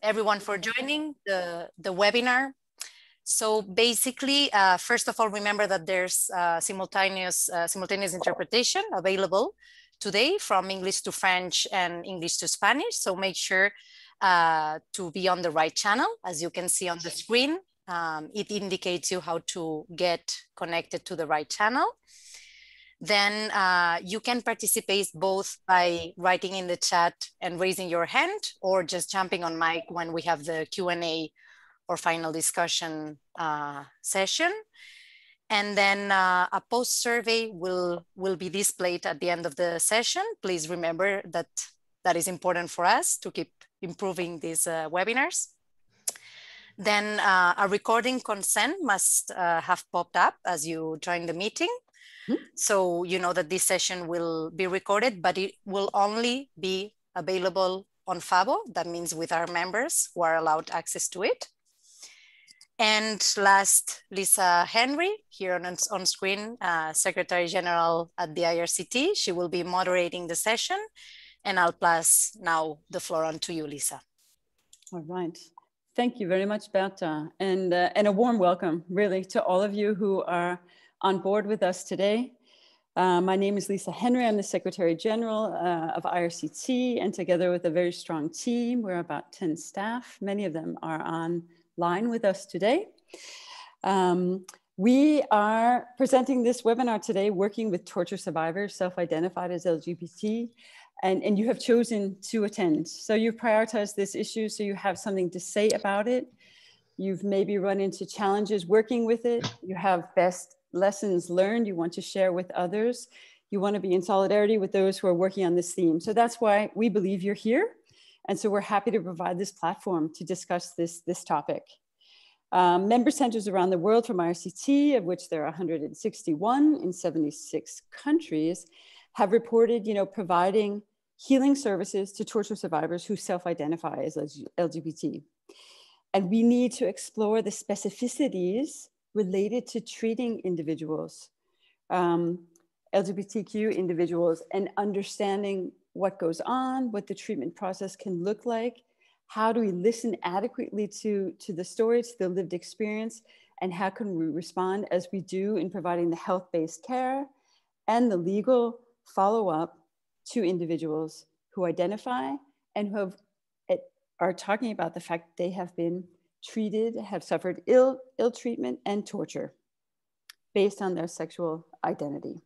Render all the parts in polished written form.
everyone for joining the webinar. So basically, first of all, remember that there's simultaneous interpretation available today from English to French and English to Spanish. So make sure to be on the right channel. As you can see on the screen, it indicates you how to get connected to the right channel. Then you can participate both by writing in the chat and raising your hand, or just jumping on mic when we have the Q&A or final discussion session. And then a post survey will be displayed at the end of the session. Please remember that that is important for us to keep improving these webinars. Then a recording consent must have popped up as you join the meeting. So you know that this session will be recorded, but it will only be available on FABO. That means with our members who are allowed access to it. And last, Lisa Henry, here on screen, Secretary General at the IRCT. She will be moderating the session, and I'll pass now the floor on to you, Lisa. All right. Thank you very much, Berta, and a warm welcome, really, to all of you who are on board with us today. My name is Lisa Henry. I'm the Secretary General of IRCT, and together with a very strong team, we're about 10 staff. Many of them are online with us today. We are presenting this webinar today, working with torture survivors self-identified as LGBT, and you have chosen to attend. So you've prioritized this issue, so you have something to say about it. You've maybe run into challenges working with it. You have best lessons learned you want to share with others. You want to be in solidarity with those who are working on this theme. So that's why we believe you're here. And so we're happy to provide this platform to discuss this topic. Member centers around the world from IRCT, of which there are 161 in 76 countries, have reported, providing healing services to torture survivors who self-identify as LGBT. And we need to explore the specificities related to treating individuals, LGBTQ individuals, and understanding what goes on, what the treatment process can look like, how do we listen adequately to the story, to the lived experience, and how can we respond as we do in providing the health-based care and the legal follow-up to individuals who identify and who are talking about the fact they have been treated, have suffered ill treatment and torture based on their sexual identity.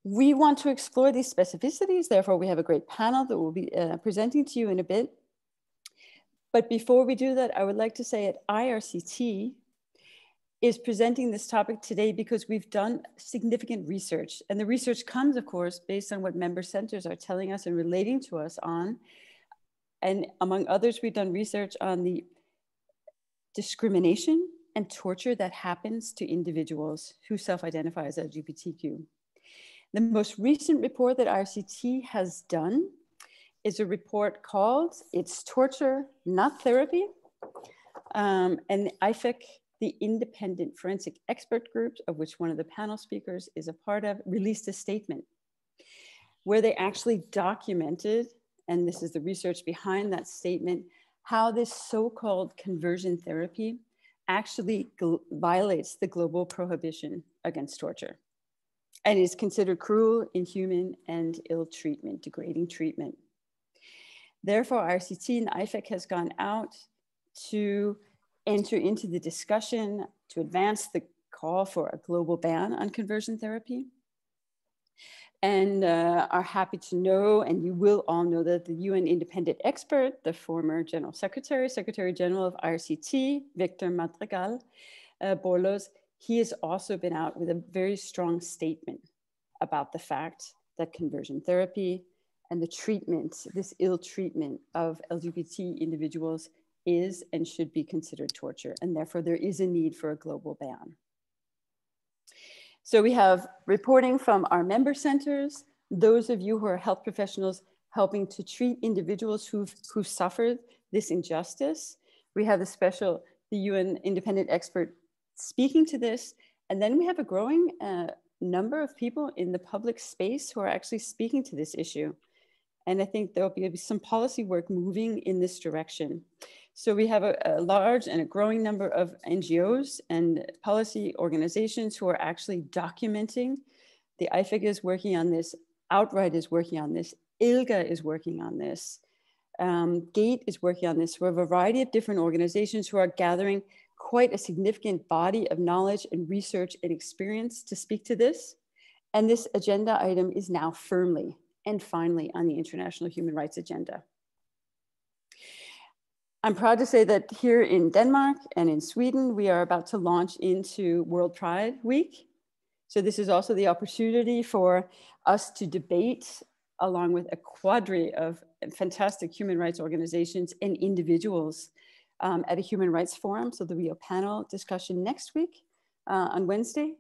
We want to explore these specificities, therefore we have a great panel that we'll be presenting to you in a bit. But before we do that, I would like to say at IRCT is presenting this topic today because we've done significant research. And the research comes, of course, based on what member centers are telling us and relating to us on. And among others, we've done research on the discrimination and torture that happens to individuals who self-identify as LGBTQ. The most recent report that IRCT has done is a report called It's Torture, Not Therapy. And IFEC, the independent forensic expert group, of which one of the panel speakers is a part of, released a statement where they actually documented, and this is the research behind that statement, how this so-called conversion therapy actually violates the global prohibition against torture and is considered cruel, inhuman, and ill treatment, degrading treatment. Therefore, IRCT and IFEC has gone out to enter into the discussion to advance the call for a global ban on conversion therapy. And are happy to know, and you will all know, that the UN independent expert, the former General Secretary, Secretary General of IRCT, Victor Madrigal Borlos, he has also been out with a very strong statement about the fact that conversion therapy and the treatment, this ill treatment of LGBT individuals is and should be considered torture. And therefore there is a need for a global ban. So we have reporting from our member centers, those of you who are health professionals helping to treat individuals who've suffered this injustice. We have the UN independent expert speaking to this. And then we have a growing number of people in the public space who are actually speaking to this issue. And I think there'll be some policy work moving in this direction. So we have a large and a growing number of NGOs and policy organizations who are actually documenting. The IFIG is working on this, Outright is working on this, ILGA is working on this, GATE is working on this. We have a variety of different organizations who are gathering quite a significant body of knowledge and research and experience to speak to this. And this agenda item is now firmly and finally on the International Human Rights Agenda. I'm proud to say that here in Denmark and in Sweden, we are about to launch into World Pride Week. So this is also the opportunity for us to debate along with a quadri of fantastic human rights organizations and individuals at a human rights forum. So there'll be a panel discussion next week on Wednesday,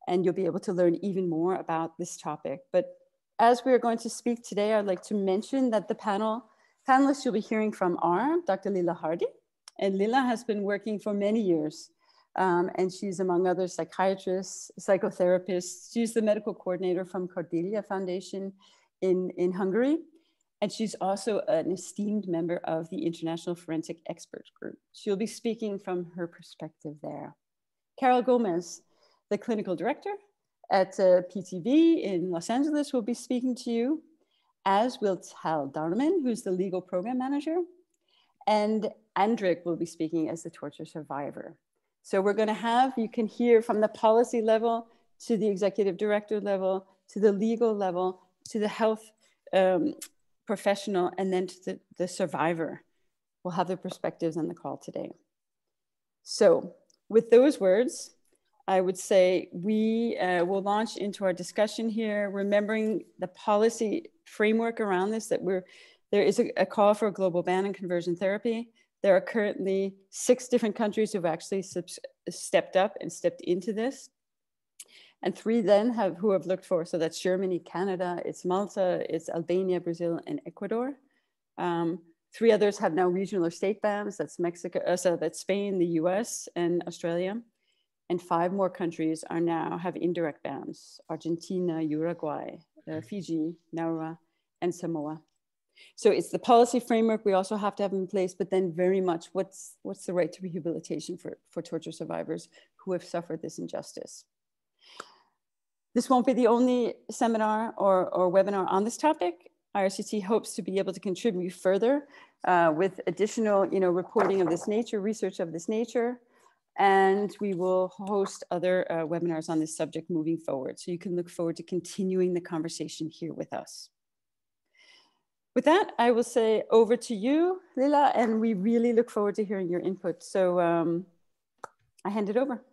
and you'll be able to learn even more about this topic. But as we are going to speak today, I'd like to mention that the panelists you'll be hearing from are Dr. Lilla Hárdy, and Lilla has been working for many years, and she's among others psychiatrists, psychotherapists. She's the medical coordinator from Cordelia Foundation in Hungary, and she's also an esteemed member of the International Forensic Experts Group. She'll be speaking from her perspective there. Carol Gomez, the clinical director at PTV in Los Angeles, will be speaking to you, as will Tal Darmon, who's the legal program manager, and Andrik will be speaking as the torture survivor. So we're going to have, you can hear from the policy level to the executive director level, to the legal level, to the health professional, and then to the survivor. We'll have their perspectives on the call today. So with those words, I would say we will launch into our discussion here, remembering the policy framework around this, that there is a call for a global ban on conversion therapy. There are currently 6 different countries who've actually stepped up and stepped into this. And 3 then who have looked for, so that's Germany, Canada, it's Malta, it's Albania, Brazil, and Ecuador. 3 others have now regional or state bans, that's Mexico, so that's Spain, the US, and Australia. And 5 more countries have indirect bans: Argentina, Uruguay, Fiji, Nauru, and Samoa. So it's the policy framework we also have to have in place, but then very much what's the right to rehabilitation for torture survivors who have suffered this injustice. This won't be the only seminar or webinar on this topic. IRCT hopes to be able to contribute further with additional reporting of this nature, research of this nature, and we will host other webinars on this subject moving forward. So you can look forward to continuing the conversation here with us. With that, I will say over to you, Lilla, and we really look forward to hearing your input. So I hand it over.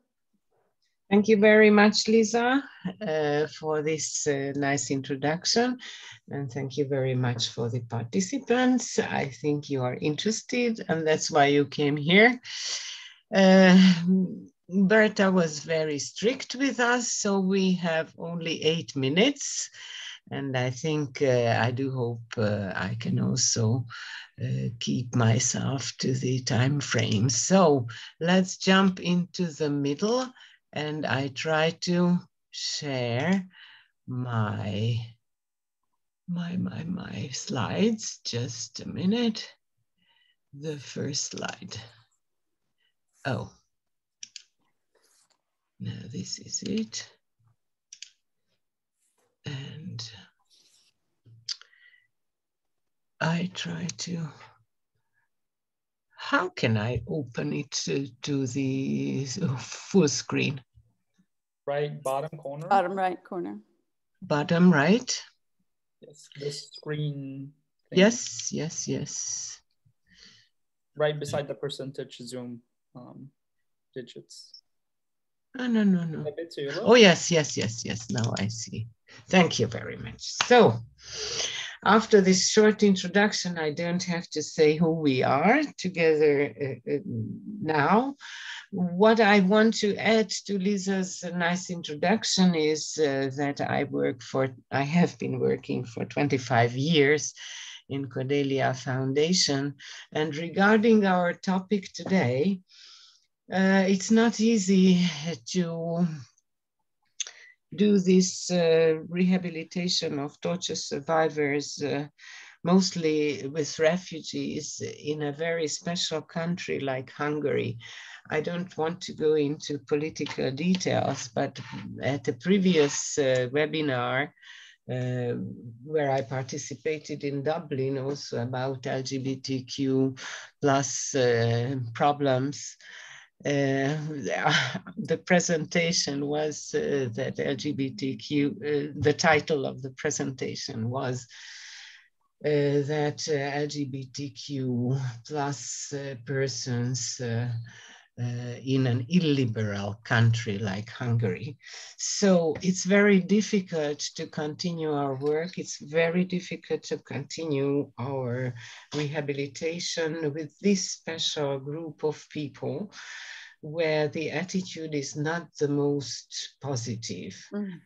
Thank you very much, Lisa, for this nice introduction. And thank you very much for the participants. I think you are interested, and that's why you came here. Berta was very strict with us, so we have only 8 minutes. And I think I do hope I can also keep myself to the time frame. So let's jump into the middle, and I try to share my slides. Just a minute. The first slide. Oh, now this is it. And I try to, how can I open it to the full screen? Right bottom corner. Bottom right corner. Bottom right? Yes, the screen thing. Yes, yes, yes. Right beside the percentage zoom digits. Oh, no. A bit to your left. Oh, yes. Now I see. Thank you very much. So after this short introduction, I don't have to say who we are together now. What I want to add to Lisa's nice introduction is that I have been working for 25 years in Cordelia Foundation. And regarding our topic today, it's not easy to do this rehabilitation of torture survivors mostly with refugees in a very special country like Hungary. I don't want to go into political details, but at the previous webinar, where I participated in Dublin, also about LGBTQ plus problems. The presentation was that LGBTQ, the title of the presentation was that LGBTQ plus persons in an illiberal country like Hungary. So it's very difficult to continue our work. It's very difficult to continue our rehabilitation with this special group of people where the attitude is not the most positive. Mm.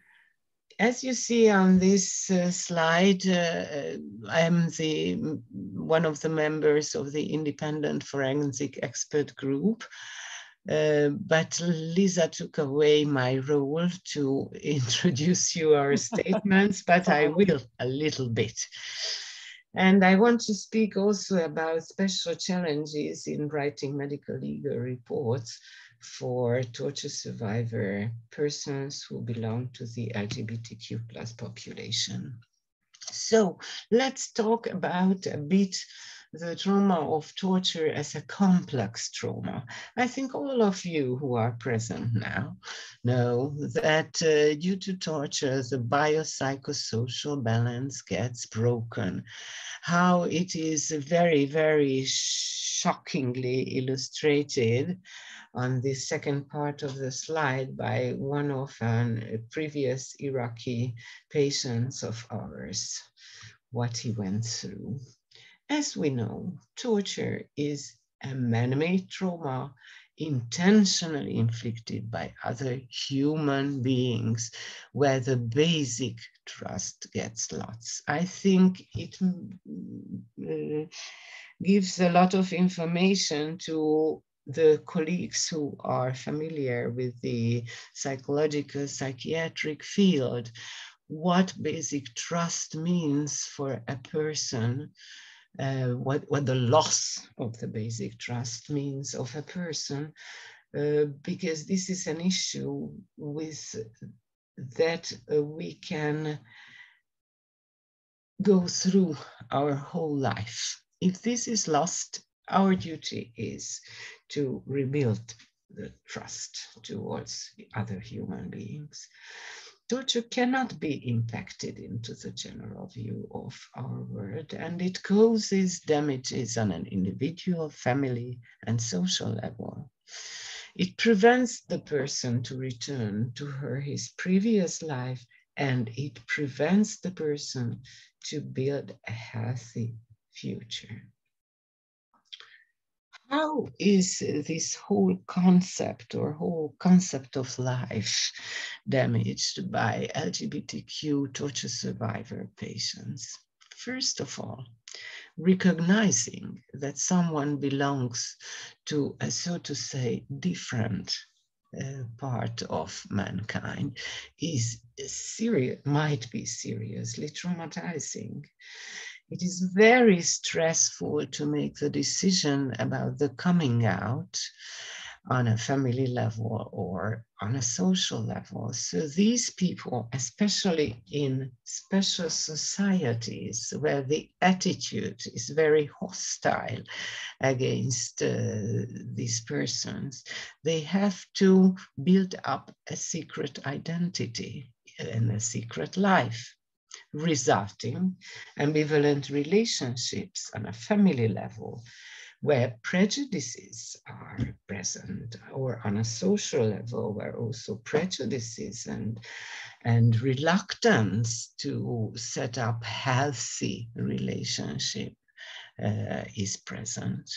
As you see on this slide, I am one of the members of the independent forensic expert group, but Lisa took away my role to introduce you our statements, but I will a little bit. And I want to speak also about special challenges in writing medical legal reports for torture survivor persons who belong to the LGBTQ plus population. So let's talk about a bit the trauma of torture as a complex trauma. I think all of you who are present now know that due to torture, the biopsychosocial balance gets broken. How it is very, very shockingly illustrated on the second part of the slide by one of previous Iraqi patients of ours, what he went through. As we know, torture is a man-made trauma intentionally inflicted by other human beings where the basic trust gets lost. I think it gives a lot of information to the colleagues who are familiar with the psychological, psychiatric field, what basic trust means for a person, what the loss of the basic trust means of a person, because this is an issue with that we can go through our whole life. If this is lost, our duty is to rebuild the trust towards other human beings. Torture cannot be impacted into the general view of our world, and it causes damages on an individual, family, and social level. It prevents the person to return to his previous life, and it prevents the person to build a healthy future. How is this whole concept of life damaged by LGBTQ torture survivor patients? First of all, recognizing that someone belongs to a, so to say, different part of mankind is serious, might be seriously traumatizing. It is very stressful to make the decision about the coming out on a family level or on a social level. So these people, especially in special societies where the attitude is very hostile against these persons, they have to build up a secret identity and a secret life, resulting ambivalent relationships on a family level where prejudices are present, or on a social level where also prejudices and reluctance to set up healthy relationship is present.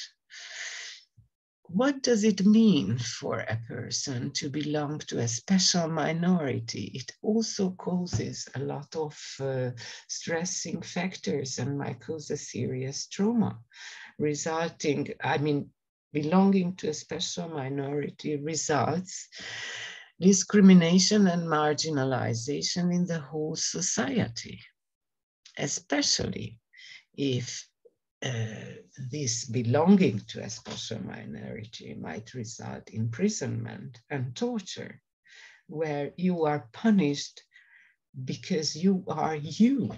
What does it mean for a person to belong to a special minority? It also causes a lot of stressing factors and might cause a serious trauma, resulting, belonging to a special minority results discrimination and marginalization in the whole society, especially if this belonging to a special minority might result in imprisonment and torture, where you are punished because you are you.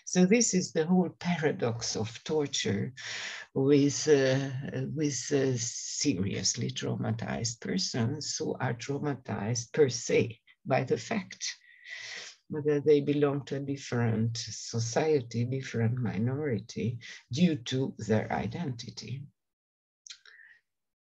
So this is the whole paradox of torture with seriously traumatized persons who are traumatized per se by the fact that they belong to a different society, different minority, due to their identity.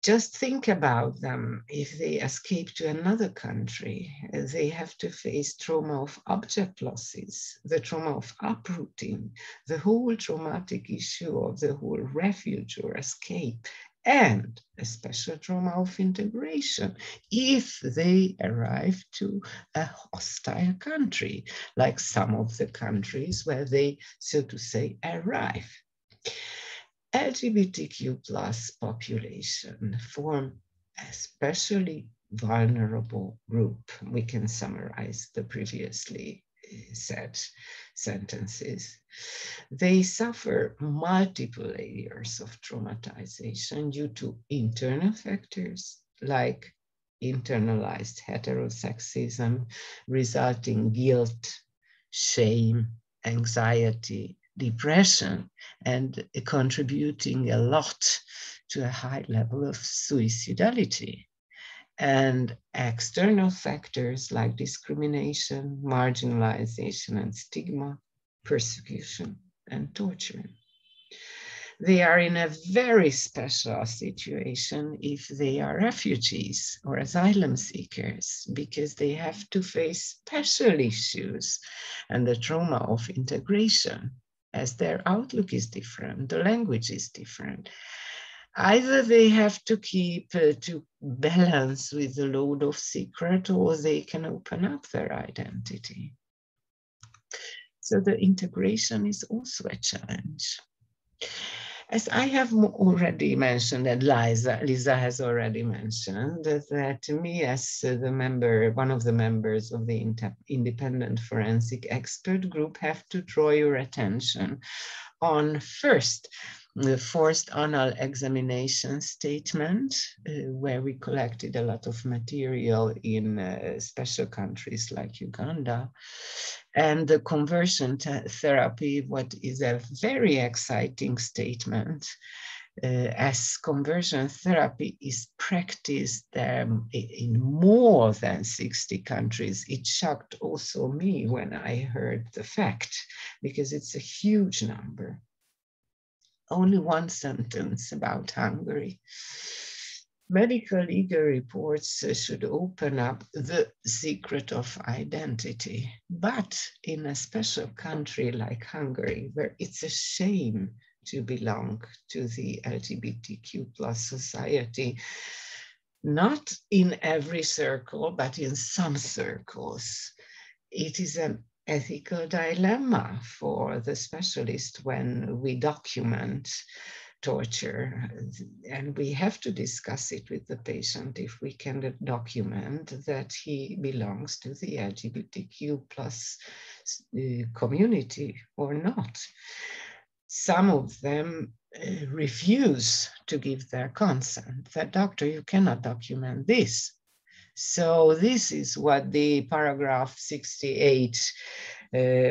Just think about them. If they escape to another country, they have to face trauma of object losses, the trauma of uprooting, the whole traumatic issue of the whole refuge or escape, and a special trauma of integration if they arrive to a hostile country, like some of the countries where they, so to say, arrive. LGBTQ plus population form a especially vulnerable group. We can summarize the previously said sentences. They suffer multiple layers of traumatization due to internal factors like internalized heterosexism, resulting guilt, shame, anxiety, depression, and contributing a lot to a high level of suicidality. And external factors like discrimination, marginalization, and stigma, persecution, and torture. They are in a very special situation if they are refugees or asylum seekers, because they have to face special issues and the trauma of integration, as their outlook is different, the language is different. Either they have to keep to balance with the load of secret, or they can open up their identity. So the integration is also a challenge. As I have already mentioned, and Lisa has already mentioned, that me as the member, one of the members of the independent forensic expert group, have to draw your attention on first, the forced anal examination statement, where we collected a lot of material in special countries like Uganda, and the conversion therapy, what is a very exciting statement, as conversion therapy is practiced in more than 60 countries. It shocked also me when I heard the fact, because it's a huge number. Only one sentence about Hungary. Medical legal reports should open up the secret of identity, but in a special country like Hungary, where it's a shame to belong to the LGBTQ plus society, not in every circle, but in some circles, it is an ethical dilemma for the specialist when we document torture, and we have to discuss it with the patient if we can document that he belongs to the LGBTQ plus community or not. Some of them refuse to give their consent. That, doctor, you cannot document this. So this is what the paragraph 68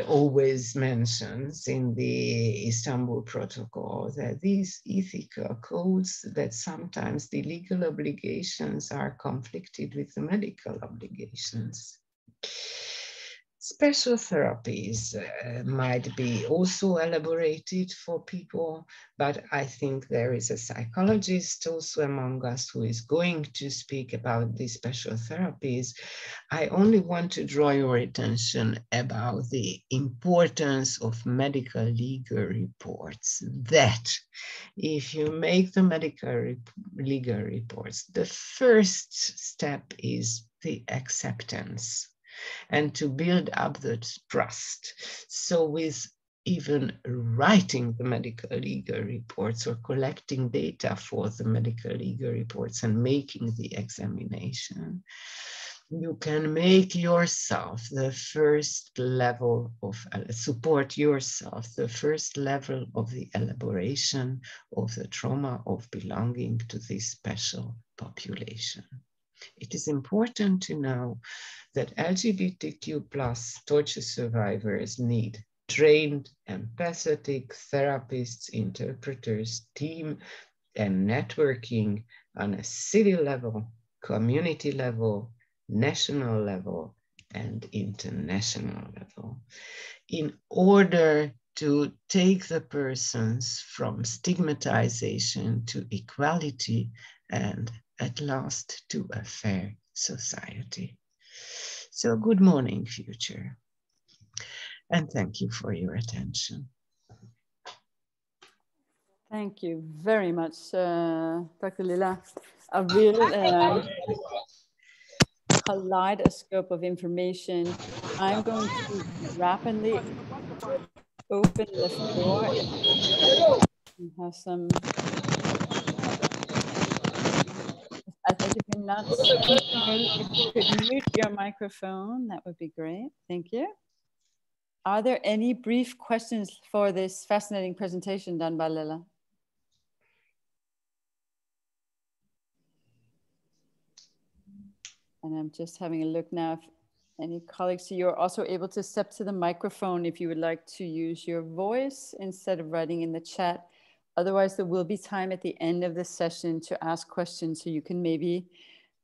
always mentions in the Istanbul Protocol, that these ethical codes, that sometimes the legal obligations are conflicted with the medical obligations. Special therapies might be also elaborated for people, but I think there is a psychologist also among us who is going to speak about these special therapies. I only want to draw your attention about the importance of medical legal reports, that if you make the medical legal reports, the first step is the acceptance, and to build up the trust. So with even writing the medical legal reports or collecting data for the medical legal reports and making the examination, you can make yourself the first level of, support yourself, the first level of the elaboration of the trauma of belonging to this special population. It is important to know that LGBTQ plus torture survivors need trained, empathetic therapists, interpreters, team, and networking on a city level, community level, national level, and international level, in order to take the persons from stigmatization to equality and at last to a fair society. So good morning, future. And thank you for your attention. Thank you very much, Dr. Lilla. A real kaleidoscope of information. I'm going to rapidly open the floor if you have some. I think if you're not speaking, if you could mute your microphone, that would be great. Thank you. Are there any brief questions for this fascinating presentation done by Lilla? And I'm just having a look now if any colleagues, so you're also able to step to the microphone if you would like to use your voice instead of writing in the chat. Otherwise, there will be time at the end of the session to ask questions, so you can maybe,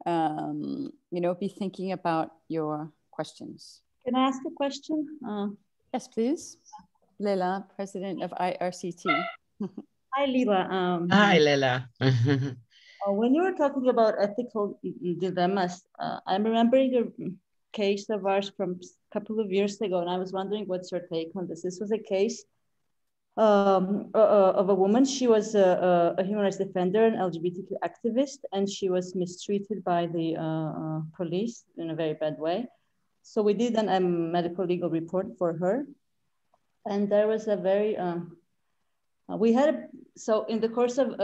be thinking about your questions. Can I ask a question? Yes, please. Lilla, president of IRCT. Hi, Lilla. Hi, Lilla. When you were talking about ethical dilemmas, I'm remembering a case of ours from a couple of years ago, and I was wondering what's your take on this. This was a case of a woman. She was a human rights defender, an LGBTQ activist, and she was mistreated by the police in a very bad way. So we did a medical legal report for her. And there was a very, so in the course of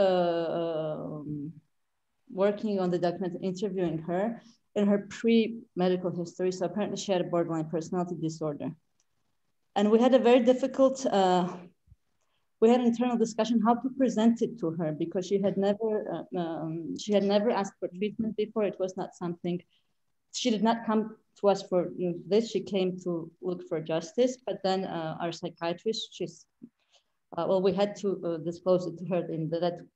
working on the document, interviewing her, in her pre-medical history, so apparently she had a borderline personality disorder. And we had a very difficult, we had an internal discussion how to present it to her, because she had never asked for treatment before. It was not something, she did not come to us for this. She came to look for justice, but then our psychiatrist, we had to disclose it to her in that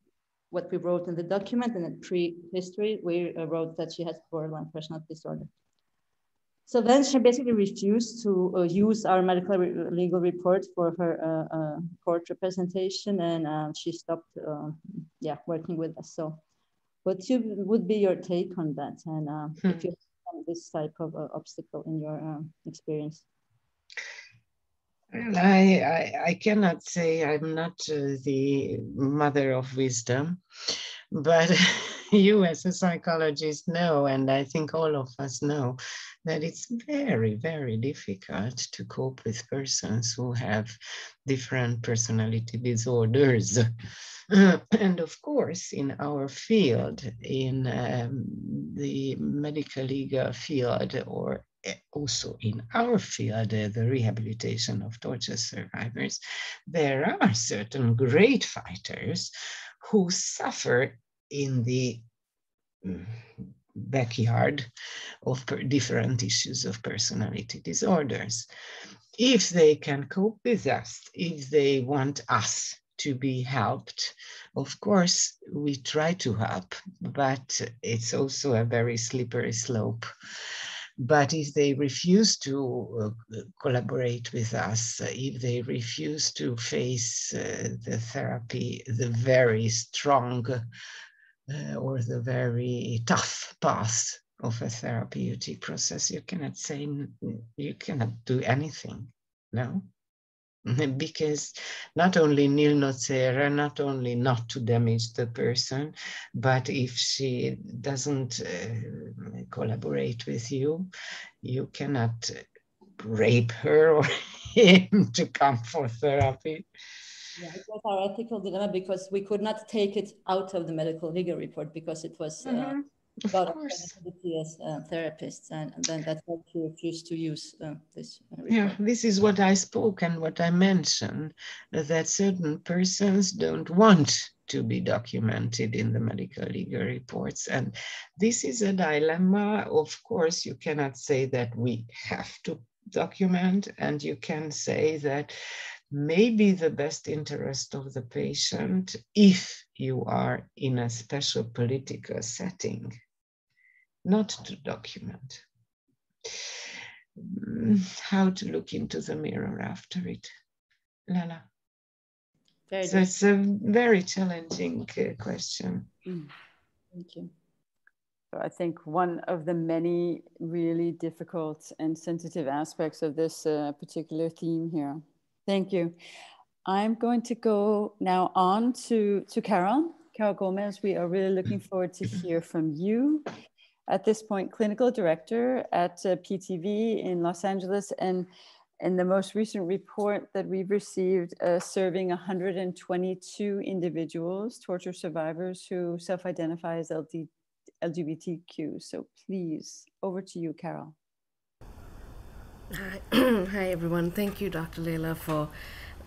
what we wrote in the document, and in pre-history, we wrote that she has borderline personality disorder. So then she basically refused to use our medical legal report for her court representation, and she stopped working with us. So what would be your take on that? And if you have this type of obstacle in your experience? Well, I cannot say I'm not the mother of wisdom, but you as a psychologist know, and I think all of us know, that it's very, very difficult to cope with persons who have different personality disorders. And of course, in our field, in the medical legal field, or also in our field, the rehabilitation of torture survivors, there are certain great fighters who suffer in the backyard of different issues of personality disorders. If they can cope with us, if they want us to be helped, of course, we try to help, but it's also a very slippery slope. But if they refuse to collaborate with us, if they refuse to face the therapy, the very strong or the very tough path of a therapeutic process, you cannot say, you cannot do anything, no? Because not only nil nocere, not only not to damage the person, but if she doesn't collaborate with you, you cannot rape her or him to come for therapy. Yeah, it was our ethical dilemma because we could not take it out of the medical legal report because it was about Of course. accountability as therapists, and then that's why she refused to use this report. Yeah, this is what I spoke and what I mentioned, that certain persons don't want to be documented in the medical legal reports. And this is a dilemma. Of course, you cannot say that we have to document, and you can say that maybe the best interest of the patient, if you are in a special political setting, not to document. How to look into the mirror after it, Lilla? So it's a very challenging question. Thank you. So I think one of the many really difficult and sensitive aspects of this particular theme here. Thank you. I'm going to go now on to Carol Gomez. We are really looking forward to hear from you. At this point, clinical director at PTV in Los Angeles, and in the most recent report that we've received, serving 122 individuals, torture survivors who self-identify as LGBTQ. So please, over to you, Carol. Hi, hi everyone. Thank you, Dr. Lilla, for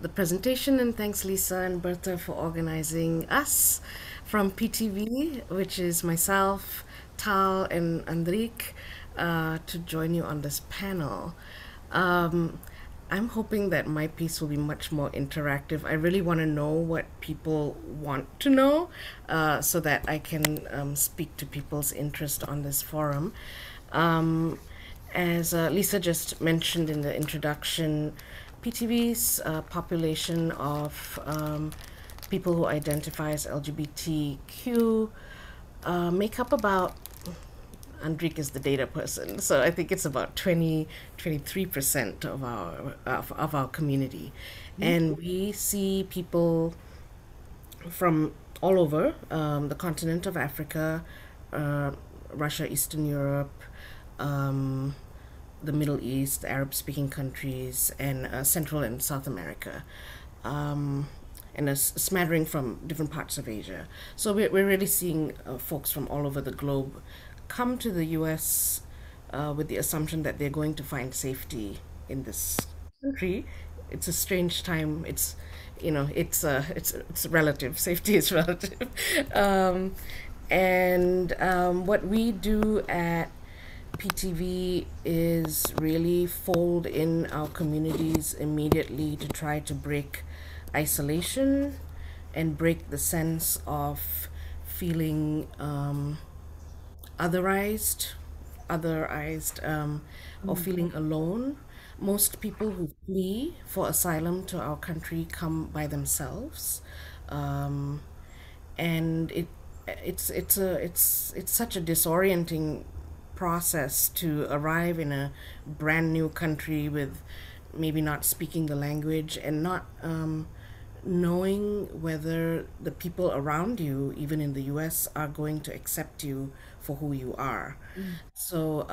the presentation, and thanks Lisa and Bertha for organizing us from PTV, which is myself, Tal and Andrik, to join you on this panel. I'm hoping that my piece will be much more interactive. I really want to know what people want to know, so that I can speak to people's interest on this forum. As Lisa just mentioned in the introduction, PTV's population of people who identify as LGBTQ make up about, Andrik is the data person, so I think it's about 23% of our community. And we see people from all over the continent of Africa, Russia, Eastern Europe, the Middle East, the Arab-speaking countries, and Central and South America, and a smattering from different parts of Asia. So we're really seeing folks from all over the globe come to the U.S. With the assumption that they're going to find safety in this country. It's a strange time. It's, you know, it's relative. Safety is relative. What we do at PTV is really fold in our communities immediately to try to break isolation and break the sense of feeling otherized, or feeling alone. Most people who flee for asylum to our country come by themselves, and it's such a disorienting process to arrive in a brand new country with maybe not speaking the language and not knowing whether the people around you, even in the US, are going to accept you for who you are. So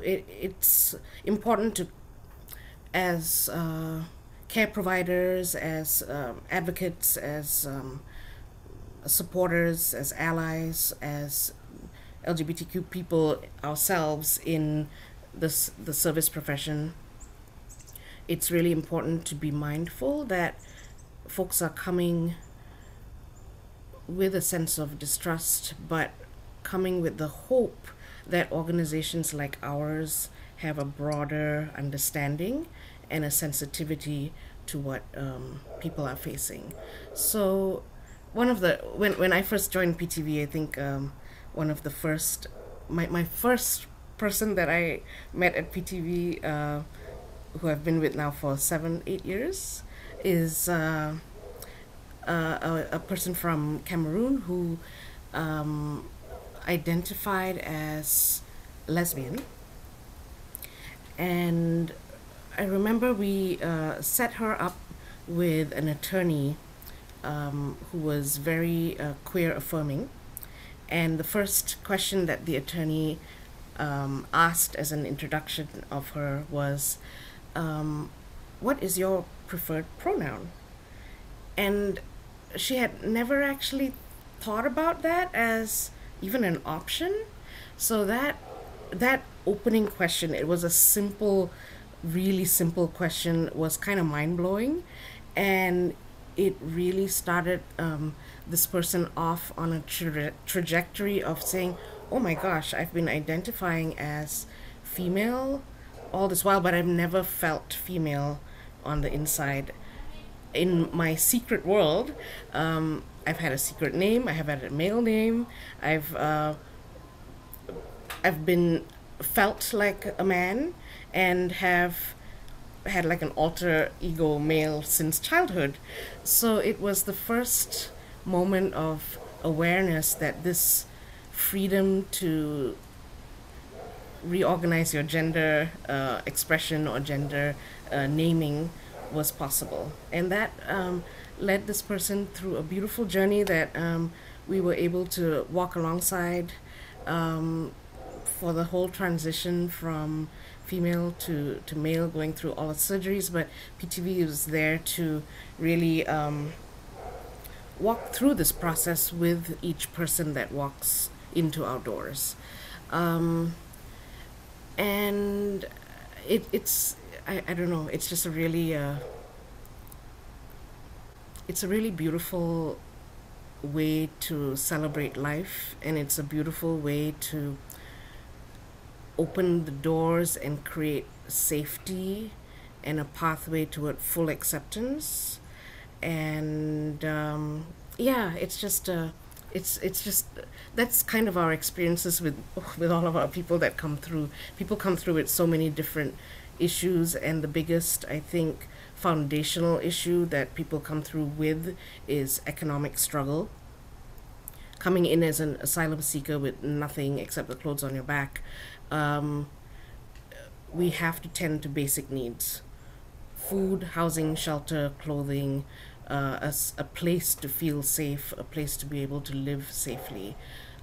it's important to, as care providers, as advocates, as supporters, as allies, as LGBTQ people ourselves in the service profession, it's really important to be mindful that folks are coming with a sense of distrust, but coming with the hope that organizations like ours have a broader understanding and a sensitivity to what people are facing. So one of the, when I first joined PTV, I think one of the first, my first person that I met at PTV, who I've been with now for 7-8 years, is a person from Cameroon who identified as lesbian. And I remember we set her up with an attorney who was very queer affirming. And the first question that the attorney asked as an introduction of her was, what is your preferred pronoun? And she had never actually thought about that as even an option. So that opening question, it was a simple, really simple question, was kind of mind-blowing, and it really started this person off on a trajectory of saying, oh my gosh, I've been identifying as female all this while, but I've never felt female on the inside. In my secret world, I've had a secret name, I have had a male name, I've been felt like a man, and have had like an alter ego male since childhood. So it was the first moment of awareness that this freedom to reorganize your gender expression or gender naming was possible. And that led this person through a beautiful journey that we were able to walk alongside for the whole transition from female to male, going through all the surgeries. But PTV was there to really walk through this process with each person that walks into our doors. And it's I don't know, it's just a really it's a really beautiful way to celebrate life, and it's a beautiful way to open the doors and create safety and a pathway toward full acceptance. And yeah, it's just that's kind of our experiences with all of our people that come through. People come through with so many different issues, and the biggest, I think, foundational issue that people come through with is economic struggle. Coming in as an asylum seeker with nothing except the clothes on your back, we have to tend to basic needs: food, housing, shelter, clothing, a place to feel safe, a place to be able to live safely,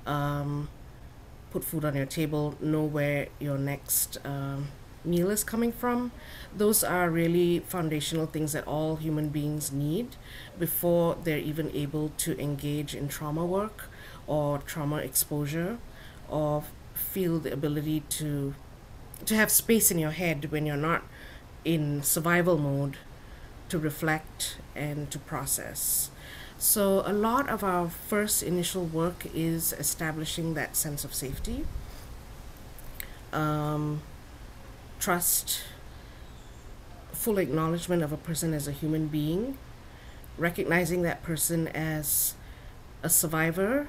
put food on your table, know where your next meal is coming from. Those are really foundational things that all human beings need before they're even able to engage in trauma work or trauma exposure, or feel the ability to have space in your head when you're not in survival mode, to reflect and to process. So a lot of our first initial work is establishing that sense of safety, trust, full acknowledgement of a person as a human being, recognizing that person as a survivor.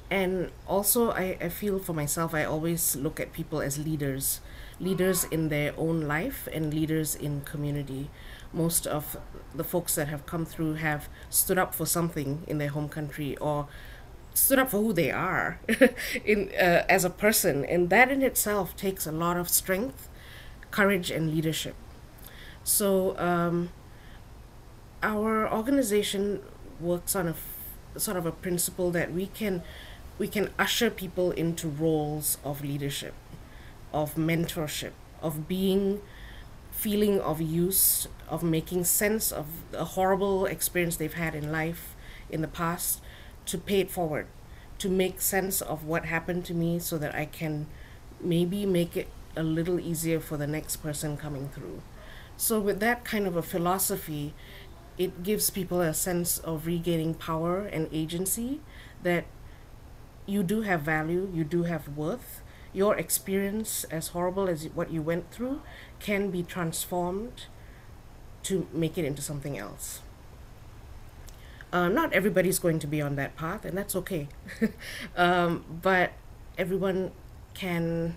And also, I feel for myself, I always look at people as leaders in their own life and leaders in community. Most of the folks that have come through have stood up for something in their home country, or stood up for who they are as a person, and that in itself takes a lot of strength, courage, and leadership. So our organization works on a sort of a principle that we can usher people into roles of leadership, of mentorship, of feeling of use, of making sense of a horrible experience they've had in life in the past, to pay it forward, to make sense of what happened to me so that I can maybe make it a little easier for the next person coming through. So with that kind of a philosophy, it gives people a sense of regaining power and agency, that you do have value, you do have worth. Your experience, as horrible as what you went through, can be transformed to make it into something else. Not everybody's going to be on that path, and that's okay. But everyone can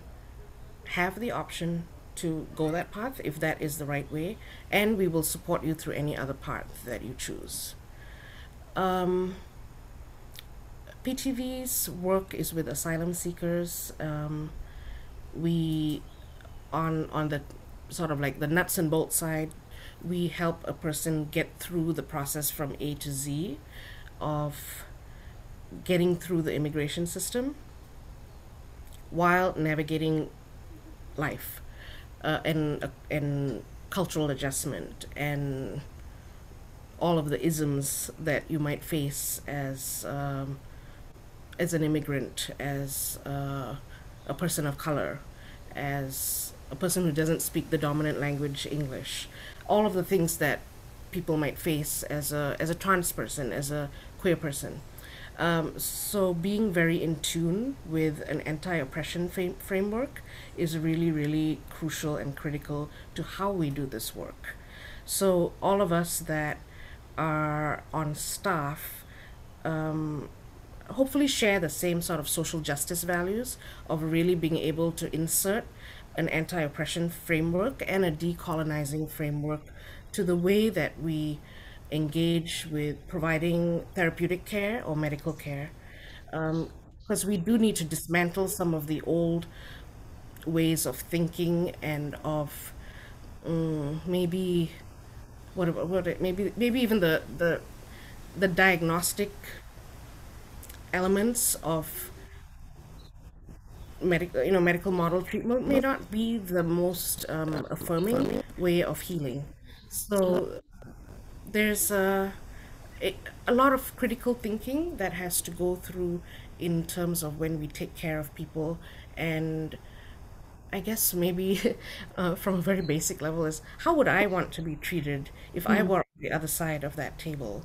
have the option to go that path if that is the right way, and we will support you through any other path that you choose. PTV's work is with asylum seekers. We, on the sort of like the nuts and bolts side, we help a person get through the process from A to Z of getting through the immigration system while navigating life, and cultural adjustment, and all of the isms that you might face as an immigrant, as a person of color, as a person who doesn't speak the dominant language, English, all of the things that people might face as a trans person, as a queer person. So being very in tune with an anti-oppression framework is really, really crucial and critical to how we do this work. So all of us that are on staff hopefully share the same sort of social justice values of really being able to insert an anti-oppression framework and a decolonizing framework to the way that we engage with providing therapeutic care or medical care. Because we do need to dismantle some of the old ways of thinking and of maybe maybe even the diagnostic elements of medical model treatment may not be the most affirming way of healing. So there's a lot of critical thinking that has to go through in terms of when we take care of people. And I guess maybe from a very basic level is, how would I want to be treated if I were on the other side of that table?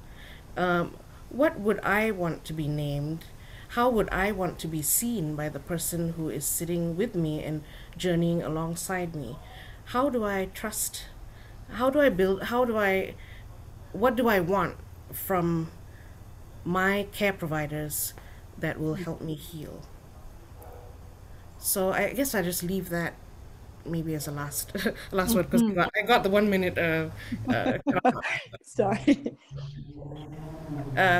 What would I want to be named? How would I want to be seen by the person who is sitting with me and journeying alongside me? How do I trust? How do I build? What do I want from my care providers that will help me heal? So I guess I just leave that maybe as a last word, because I got the 1 minute Sorry.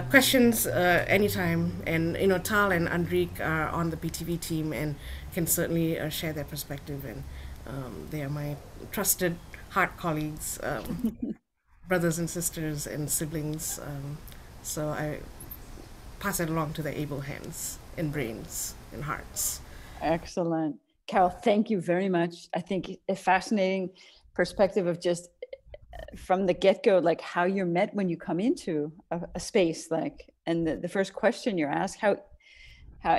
questions anytime. And Tal and Andrik are on the PTV team and can certainly share their perspective, and they are my trusted heart colleagues, brothers and sisters and siblings. So I pass it along to their able hands and brains and hearts. Excellent. Carol, thank you very much. I think a fascinating perspective of just from the get-go, like how you're met when you come into a space, like, and the first question you're asked, how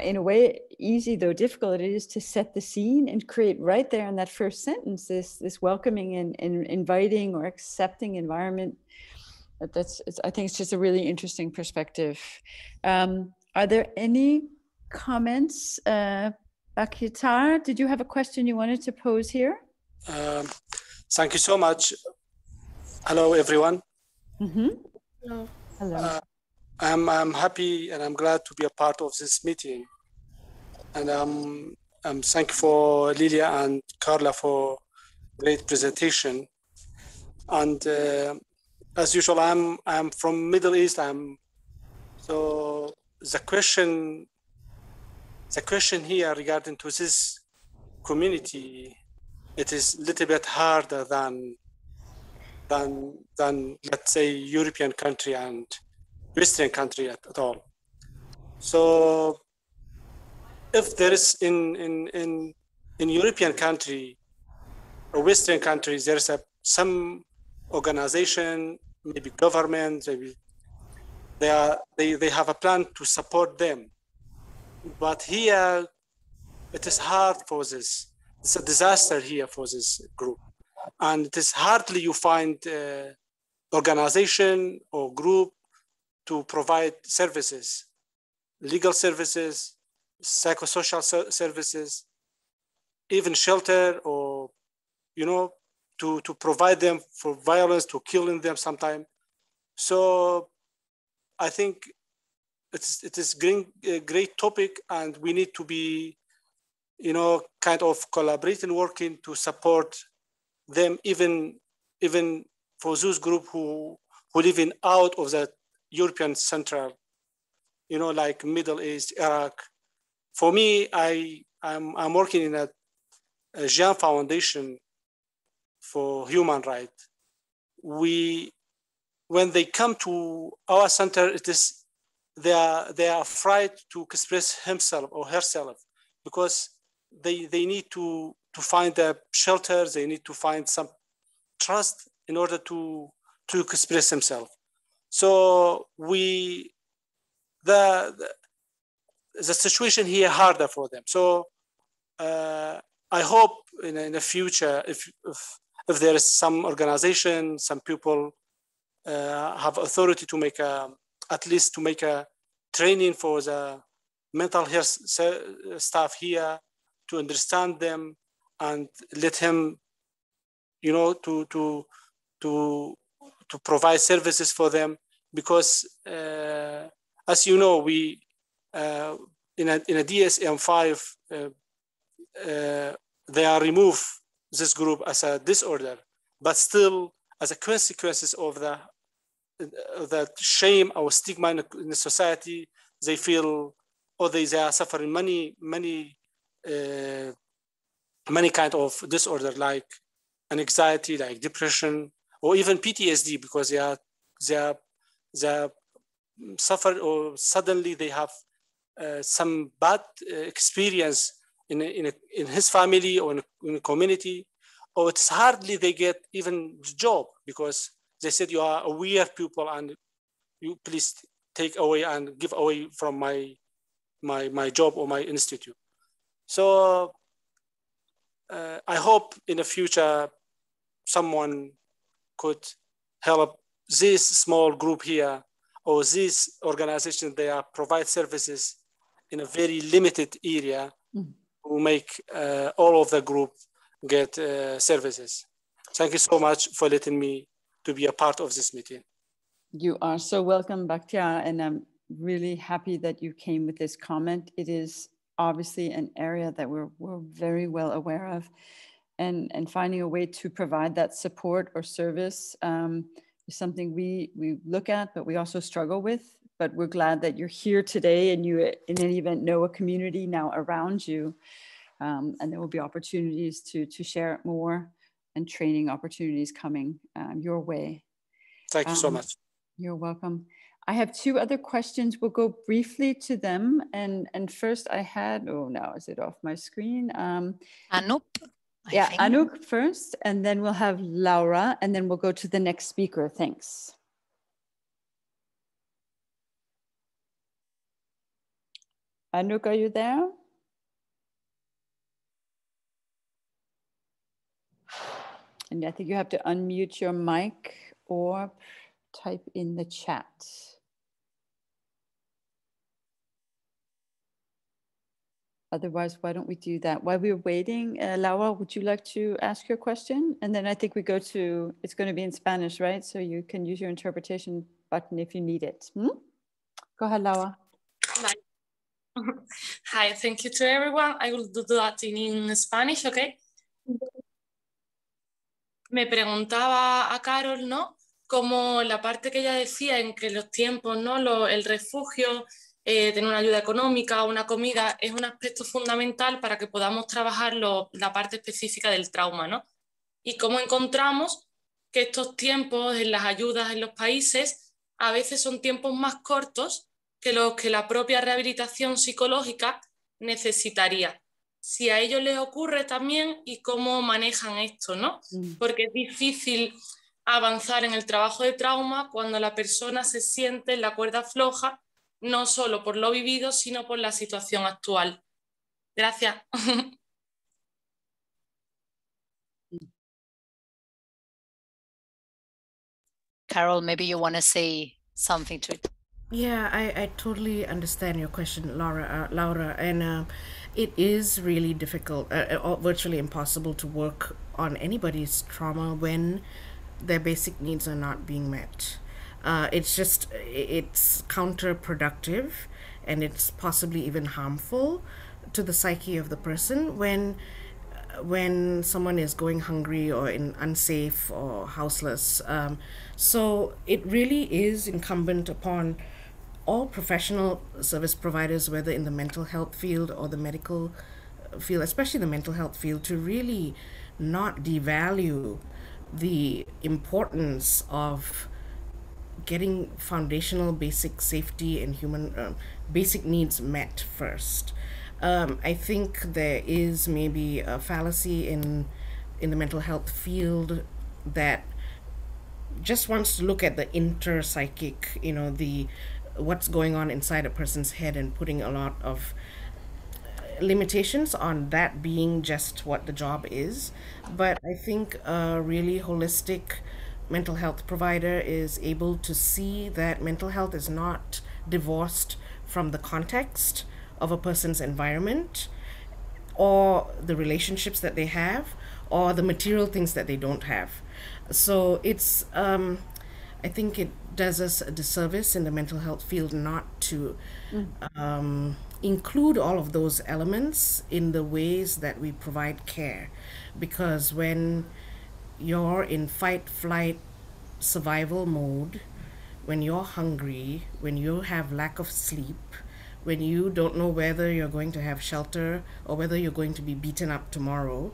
in a way easy though difficult it is to set the scene and create right there in that first sentence this welcoming and inviting or accepting environment. I think it's just a really interesting perspective. Are there any comments? Bakhtiar, did you have a question you wanted to pose here? Thank you so much. Hello, everyone. Hello. Hello. I'm happy and I'm glad to be a part of this meeting. And I'm thankful for Lilla and Carla for great presentation. And as usual, I'm from Middle East. So the question here regarding to this community, it is a little bit harder than let's say European country and Western country at all. So if there is in European country or Western countries, there's some organization, maybe government, maybe they have a plan to support them. But here, it is hard for this. It's a disaster here for this group. And it is hardly you find organization or group to provide services, legal services, psychosocial services, even shelter, or, to provide them for violence, to killing them sometime. So I think it is a great topic, and we need to be, kind of collaborating, working to support them, even for those group who living out of the European Central, like Middle East, Iraq. For me, I'm working in a Jean Foundation for human rights. When they come to our center, it is they are afraid to express himself or herself, because they need to find a shelter. They need to find some trust in order to express themselves. So the situation here harder for them. So I hope in the future, if there is some organization, some people have authority to make at least to make a training for the mental health staff here, to understand them and let him, you know, to provide services for them, because as you know, we in a DSM-5 they are removed this group as a disorder, but still as a consequences of that shame or stigma in the society, they feel, or they are suffering many kind of disorder, like anxiety, like depression, or even PTSD, because they are suffer, or suddenly they have some bad experience in his family or in a community, or it's hardly they get even job, because they said you are a weird people and you please take away and give away from my job or my institute. So I hope in the future someone could help this small group here, or this organization. They are provide services in a very limited area to make all of the group get services. Thank you so much for letting me to be a part of this meeting. You are so welcome, Bakhtiar, and I'm really happy that you came with this comment. It is obviously an area that we're very well aware of, and finding a way to provide that support or service is something we look at, but we also struggle with. But we're glad that you're here today, and you, in any event, know a community now around you, and there will be opportunities to share it more, and training opportunities coming your way. Thank you so much. You're welcome. I have two other questions. We'll go briefly to them. And first I had, oh, now is it off my screen? Anoop. Yeah, Anouk first, and then we'll have Laura, and then we'll go to the next speaker. Thanks. Anouk, are you there? And I think you have to unmute your mic or type in the chat. Otherwise, why don't we do that? While we're waiting, Laura, would you like to ask your question? And then I think we go to, it's going to be in Spanish, right? So you can use your interpretation button if you need it. Go ahead, Laura. Hi, thank you to everyone. I will do that in Spanish, okay? Me preguntaba a Carol, ¿no? Como la parte que ella decía en que los tiempos, ¿no? El refugio, tener una ayuda económica, una comida, es un aspecto fundamental para que podamos trabajar la parte específica del trauma, ¿no? Y cómo encontramos que estos tiempos en las ayudas en los países a veces son tiempos más cortos que los que la propia rehabilitación psicológica necesitaría. Si a ellos les ocurre también y cómo manejan esto, ¿no? Porque es difícil avanzar en el trabajo de trauma cuando la persona se siente en la cuerda floja, no solo por lo vivido, sino por la situación actual. Gracias. Carol, maybe you want to say something to it. Yeah, I totally understand your question, Laura, and it is really difficult, virtually impossible to work on anybody's trauma when their basic needs are not being met. It's counterproductive, and it's possibly even harmful to the psyche of the person when someone is going hungry or unsafe or houseless. So it really is incumbent upon all professional service providers, whether in the mental health field or the medical field, especially the mental health field, to really not devalue the importance of getting foundational basic safety and human basic needs met first. I think there is maybe a fallacy in the mental health field that just wants to look at the inter-psychic, you know, the what's going on inside a person's head, and putting a lot of limitations on that being just what the job is. But I think a really holistic mental health provider is able to see that mental health is not divorced from the context of a person's environment, or the relationships that they have, or the material things that they don't have. So it's, I think it does us a disservice in the mental health field not to include all of those elements in the ways that we provide care. Because when you're in fight, flight, survival mode, when you're hungry, when you have lack of sleep, when you don't know whether you're going to have shelter or whether you're going to be beaten up tomorrow,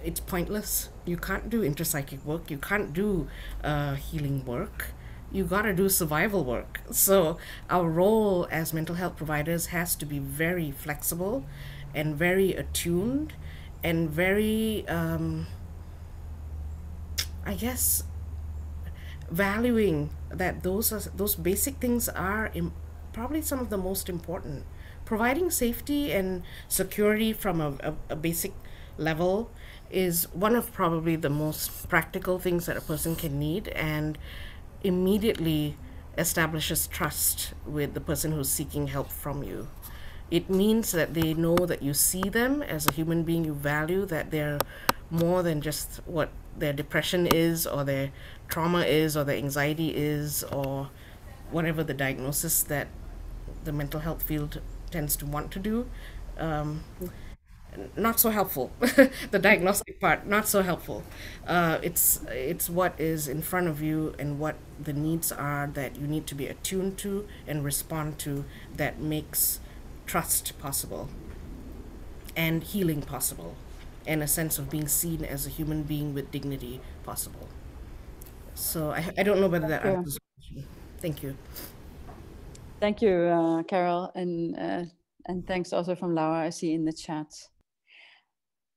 it's pointless. You can't do interpsychic work. You can't do healing work. You gotta do survival work. So our role as mental health providers has to be very flexible and very attuned and very, I guess, valuing that those basic things are probably some of the most important. Providing safety and security from a basic level is one of probably the most practical things that a person can need, and immediately establishes trust with the person who's seeking help from you. It means that they know that you see them as a human being, you value that they're more than just what their depression is, or their trauma is, or their anxiety is, or whatever the diagnosis that the mental health field tends to want to do. Not so helpful. The diagnostic part, not so helpful. It's what is in front of you and what the needs are that you need to be attuned to and respond to, that makes trust possible and healing possible, and a sense of being seen as a human being with dignity possible. So I don't know whether that answers the question. Thank you. Thank you, Carol, and thanks also from Laura, I see in the chat.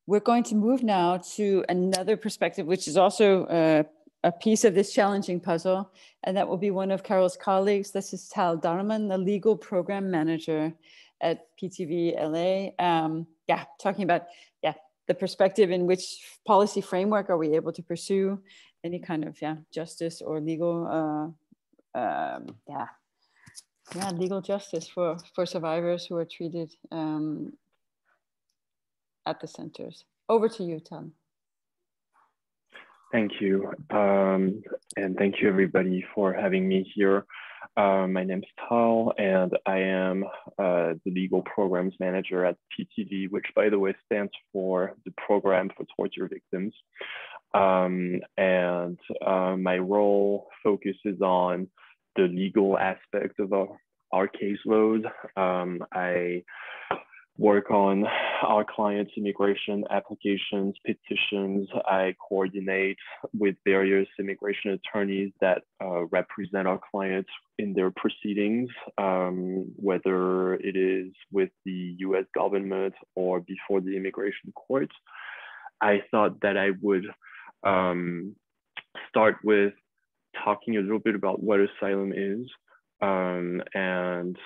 We're going to move now to another perspective, which is also a piece of this challenging puzzle, and that will be one of Carol's colleagues. This is Tal Darmon, the legal program manager at PTV LA. Talking about the perspective in which policy framework are we able to pursue any kind of justice or legal legal justice for survivors who are treated at the centers. Over to you, Tom. Thank you. And thank you everybody for having me here. My name is Tal, and I am the legal programs manager at PTV, which by the way stands for the Program for Torture Victims. My role focuses on the legal aspect of our caseload. I work on our clients' immigration applications, petitions. I coordinate with various immigration attorneys that represent our clients in their proceedings, whether it is with the US government or before the immigration courts. I thought that I would start with talking a little bit about what asylum is. And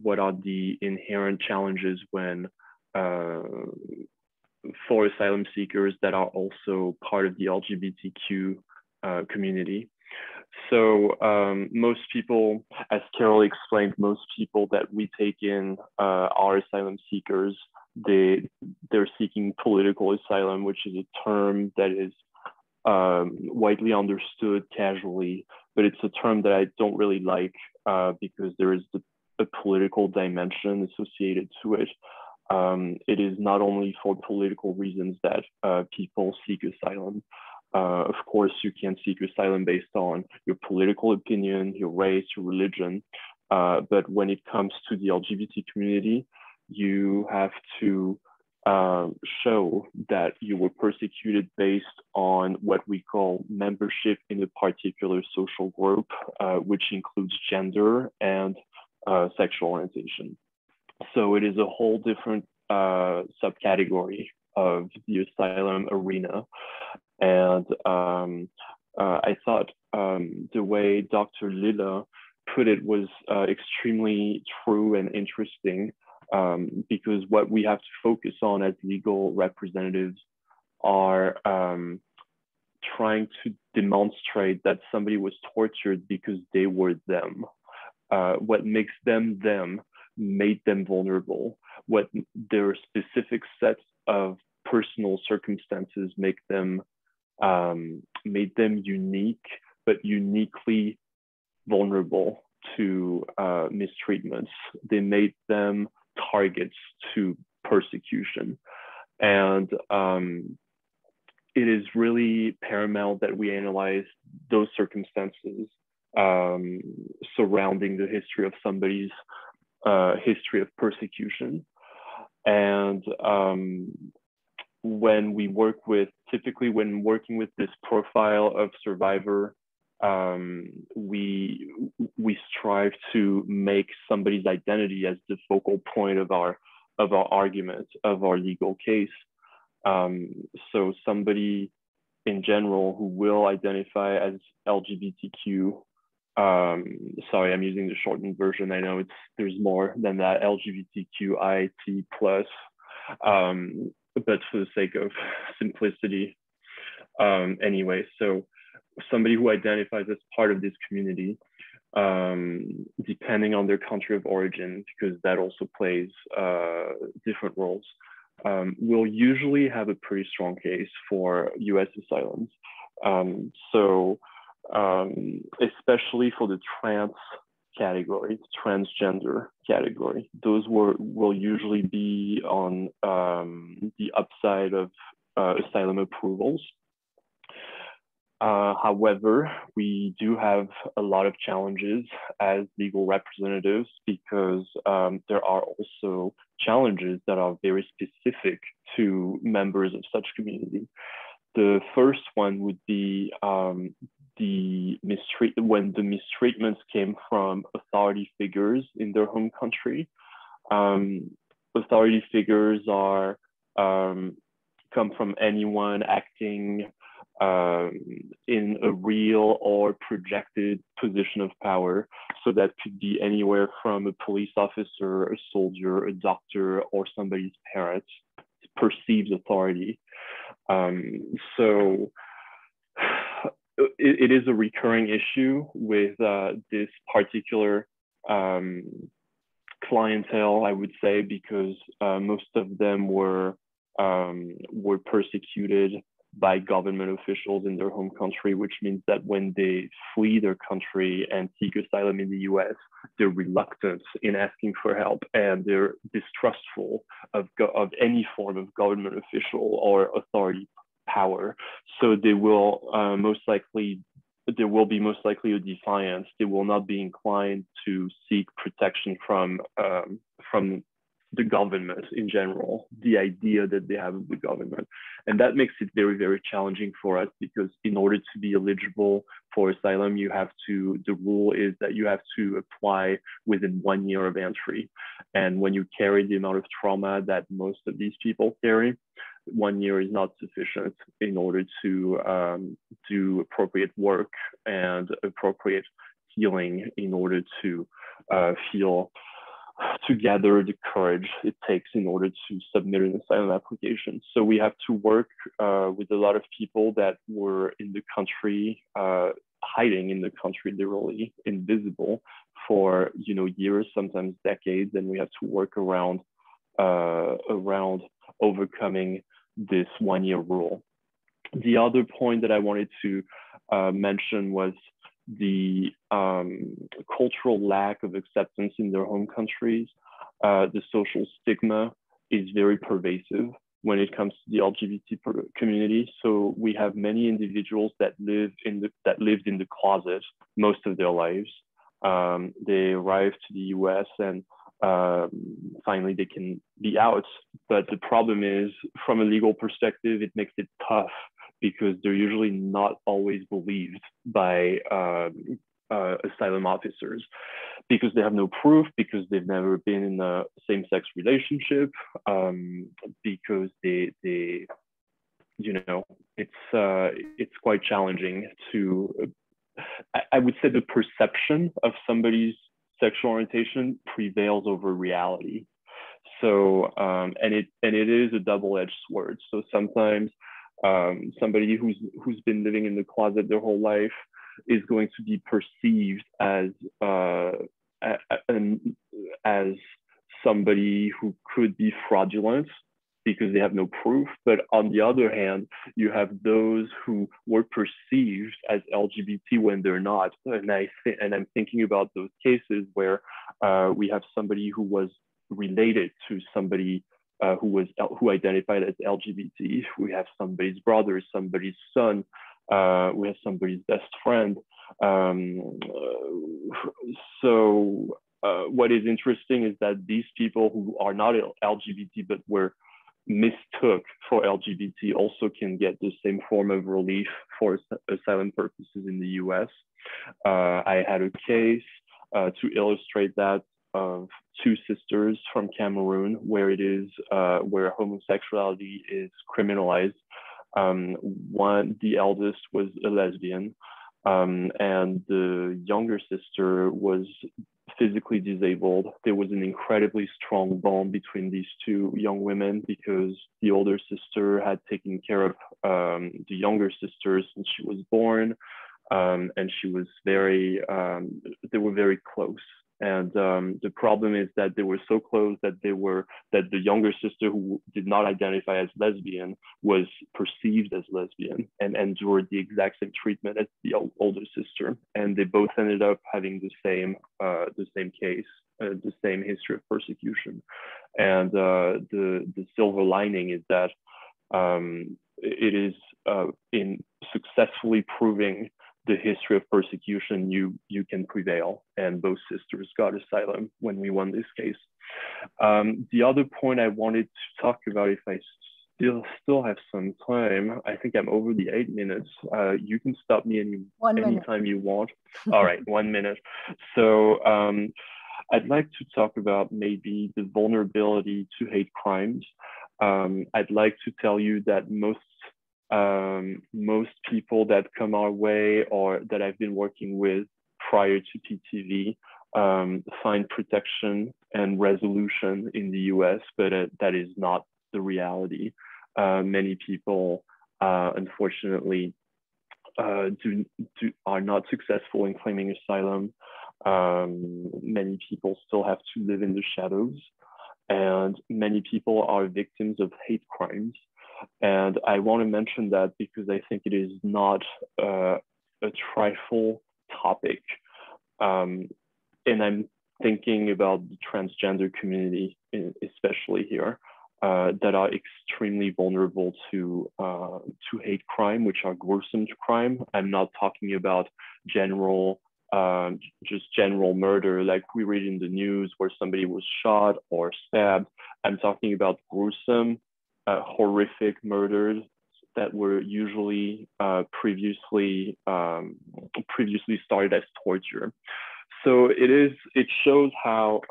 what are the inherent challenges when for asylum seekers that are also part of the LGBTQ community. So most people, as Carol explained, most people that we take in are asylum seekers. They're seeking political asylum, which is a term that is widely understood casually, but it's a term that I don't really like because there is a political dimension associated to it. It is not only for political reasons that people seek asylum. Of course, you can seek asylum based on your political opinion, your race, your religion. But when it comes to the LGBT community, you have to show that you were persecuted based on what we call membership in a particular social group, which includes gender and sexual orientation. So it is a whole different subcategory of the asylum arena. And I thought the way Dr. Lilla put it was extremely true and interesting, because what we have to focus on as legal representatives are trying to demonstrate that somebody was tortured because they were them. What makes them them made them vulnerable. What their specific set of personal circumstances made them unique, but uniquely vulnerable to mistreatments. They made them targets to persecution. And it is really paramount that we analyze those circumstances surrounding the history of somebody's history of persecution. And when we work with, typically when working with this profile of survivor, we strive to make somebody's identity as the focal point of our argument, of our legal case. So somebody in general who will identify as LGBTQ, sorry, I'm using the shortened version. I know there's more than that, LGBTQIT+, but for the sake of simplicity, anyway, so somebody who identifies as part of this community, depending on their country of origin, because that also plays different roles, will usually have a pretty strong case for US asylums. So especially for the trans category, transgender category, those will usually be on the upside of asylum approvals. However, we do have a lot of challenges as legal representatives because there are also challenges that are very specific to members of such community. The first one would be when the mistreatments came from authority figures in their home country. Authority figures are come from anyone acting in a real or projected position of power. So that could be anywhere from a police officer, a soldier, a doctor, or somebody's parents, perceives authority. So it is a recurring issue with this particular clientele, I would say, because most of them were persecuted by government officials in their home country, which means that when they flee their country and seek asylum in the US, they're reluctant in asking for help, and they're distrustful of any form of government official or authority power. So they will there will be most likely a defiance. They will not be inclined to seek protection from the government in general, the idea that they have of the government. And that makes it very, very challenging for us, because in order to be eligible for asylum, the rule is that you have to apply within 1 year of entry. And when you carry the amount of trauma that most of these people carry, 1 year is not sufficient in order to do appropriate work and appropriate healing in order to to gather the courage it takes in order to submit an asylum application. So we have to work with a lot of people that were in the country, hiding in the country, literally invisible for years, sometimes decades, and we have to work around overcoming this 1 year rule. The other point that I wanted to mention was the cultural lack of acceptance in their home countries. The social stigma is very pervasive when it comes to the LGBT community. So we have many individuals that lived in the closet most of their lives. They arrive to the US and finally they can be out. But the problem is, from a legal perspective, it makes it tough, because they're usually not always believed by asylum officers, because they have no proof, because they've never been in a same-sex relationship, because they it's quite challenging to, I would say the perception of somebody's sexual orientation prevails over reality. So, and it is a double-edged sword. So sometimes somebody who's been living in the closet their whole life is going to be perceived as somebody who could be fraudulent because they have no proof. But on the other hand, you have those who were perceived as LGBT when they're not. And I'm thinking about those cases where we have somebody who was related to somebody who identified as LGBT. We have somebody's brother, somebody's son. We have somebody's best friend. So what is interesting is that these people who are not LGBT but were mistook for LGBT also can get the same form of relief for asylum purposes in the US. I had a case to illustrate that of two sisters from Cameroon where it is where homosexuality is criminalized. The eldest was a lesbian, and the younger sister was physically disabled. There was an incredibly strong bond between these two young women because the older sister had taken care of the younger sister since she was born, and she was very, they were very close. And the problem is that they were so close that the younger sister, who did not identify as lesbian, was perceived as lesbian and endured the exact same treatment as the older sister. And they both ended up having the same case, the same history of persecution. And the silver lining is that it is in successfully proving the history of persecution, you can prevail. And both sisters got asylum when we won this case. The other point I wanted to talk about, if I still have some time, I think I'm over the 8 minutes. You can stop me anytime you want. All right, 1 minute. So I'd like to talk about maybe the vulnerability to hate crimes. I'd like to tell you that most people that come our way or that I've been working with prior to PTV find protection and resolution in the US, but that is not the reality. Many people, unfortunately, are not successful in claiming asylum. Many people still have to live in the shadows, and many people are victims of hate crimes. And I want to mention that because I think it is not a trifle topic. And I'm thinking about the transgender community, especially here, that are extremely vulnerable to hate crime, which are gruesome crime. I'm not talking about just general murder like we read in the news where somebody was shot or stabbed. I'm talking about gruesome, horrific murders that were usually previously started as torture. So it shows how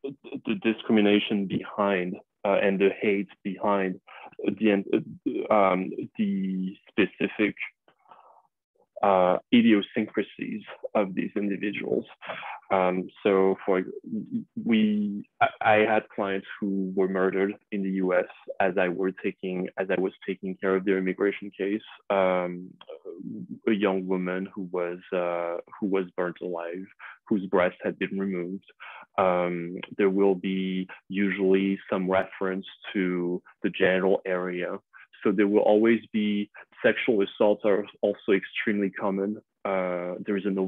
the discrimination behind and the hate behind the specific idiosyncrasies of these individuals. So I had clients who were murdered in the US as I was taking care of their immigration case. A young woman who was burnt alive, whose breast had been removed. There will be usually some reference to the genital area. So there will always be sexual assaults are also extremely common. There is an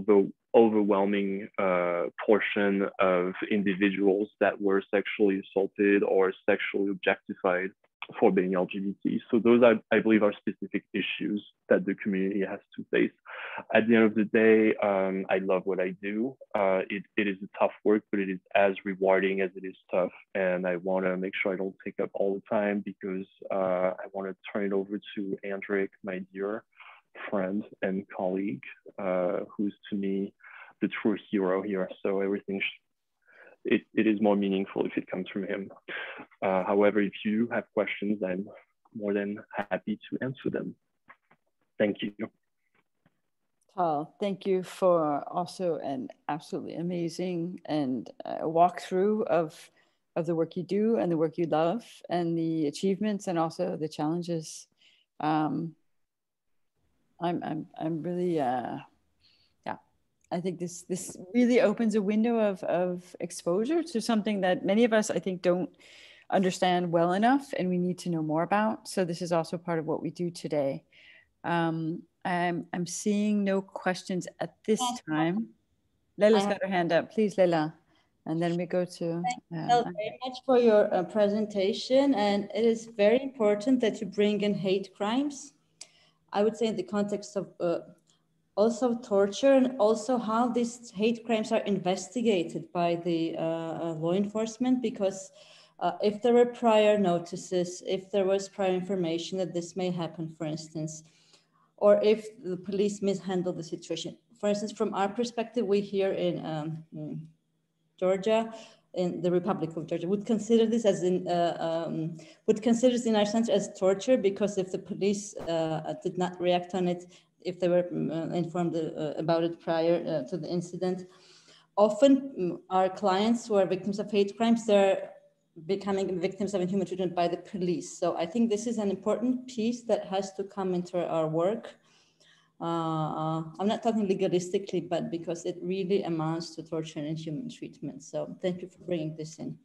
overwhelming portion of individuals that were sexually assaulted or sexually objectified for being LGBT. So those, I believe, are specific issues that the community has to face. At the end of the day, I love what I do. It is a tough work, but it is as rewarding as it is tough. And I want to make sure I don't take up all the time because I want to turn it over to Andrik, my dear friend and colleague, who's to me the true hero here. So everything it is more meaningful if it comes from him. However, if you have questions, I'm more than happy to answer them. Thank you. Tal, thank you for also an absolutely amazing and walkthrough of the work you do and the work you love and the achievements and also the challenges. I'm really, yeah, I think this really opens a window of exposure to something that many of us, I think, don't understand well enough and we need to know more about. So this is also part of what we do today. I'm seeing no questions at this time. Lilla's got her hand up. Please, Lilla. And then we go to... Thank you very much for your presentation. And it is very important that you bring in hate crimes. I would say in the context of also torture and also how these hate crimes are investigated by the law enforcement, because if there were prior notices, if there was prior information that this may happen, for instance, or if the police mishandled the situation. For instance, from our perspective, we here in Georgia, in the Republic of Georgia, would consider this as in our sense as torture, because if the police did not react on it, if they were informed about it prior to the incident, often our clients who are victims of hate crimes, they're becoming victims of inhuman treatment by the police. So I think this is an important piece that has to come into our work. I'm not talking legalistically, but because it really amounts to torture and inhuman treatment. So thank you for bringing this in.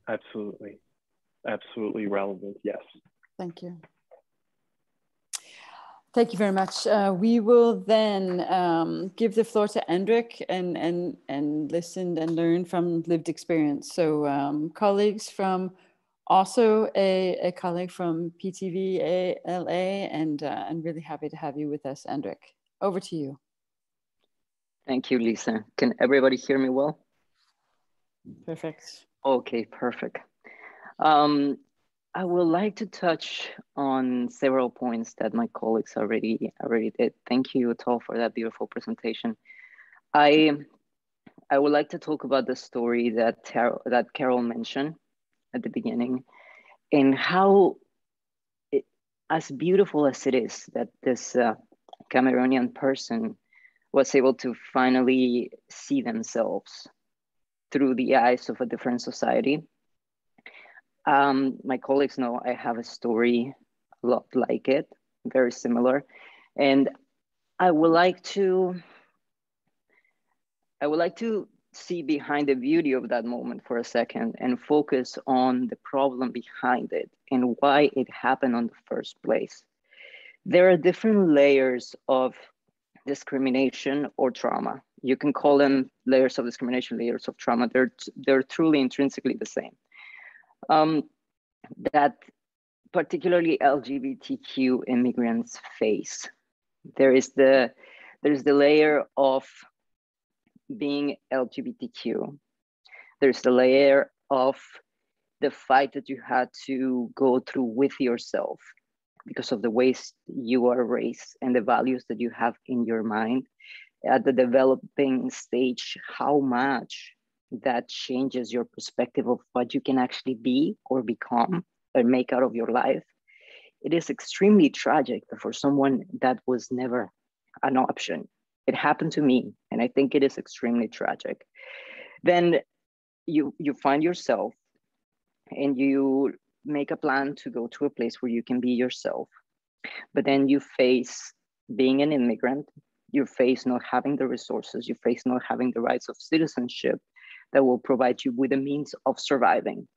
Absolutely. Absolutely relevant, yes. Thank you. Thank you very much. We will then give the floor to Endrik and listen and learn from lived experience. So colleagues from, also a colleague from PTV LA, and really happy to have you with us, Endrik. Over to you. Thank you, Lisa. Can everybody hear me well? Perfect. Okay, perfect. I would like to touch on several points that my colleagues already did. Thank you, Tal, for that beautiful presentation. I would like to talk about the story that Carol mentioned at the beginning, and how, as beautiful as it is that this Cameroonian person was able to finally see themselves through the eyes of a different society. My colleagues know I have a story a lot like it, very similar. And I would like to see behind the beauty of that moment for a second and focus on the problem behind it and why it happened in the first place. There are different layers of discrimination or trauma. You can call them layers of discrimination, layers of trauma. They're truly intrinsically the same. That particularly LGBTQ immigrants face. There's the layer of being LGBTQ. There's the layer of the fight that you had to go through with yourself because of the ways you are raised and the values that you have in your mind at the developing stage, how much that changes your perspective of what you can actually be or become or make out of your life. It is extremely tragic for someone that was never an option. It happened to me, and I think it is extremely tragic. Then you find yourself and you make a plan to go to a place where you can be yourself, but then you face being an immigrant, you face not having the resources, you face not having the rights of citizenship that will provide you with a means of surviving.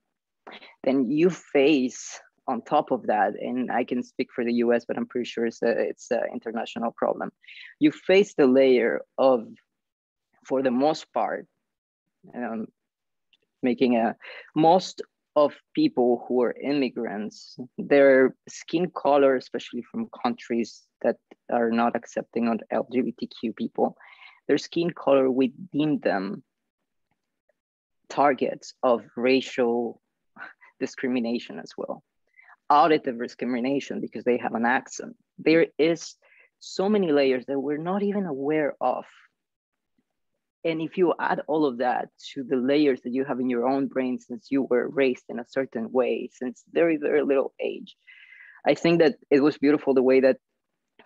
Then you face, on top of that, and I can speak for the US, but I'm pretty sure it's an international problem. You face the layer of, for the most part, most of people who are immigrants, their skin color, especially from countries that are not accepting of LGBTQ people, their skin color, we deem them targets of racial discrimination as well. Auditive discrimination because they have an accent. There is so many layers that we're not even aware of And if you add all of that to the layers that you have in your own brain since you were raised in a certain way since very, very little age, I think that it was beautiful the way that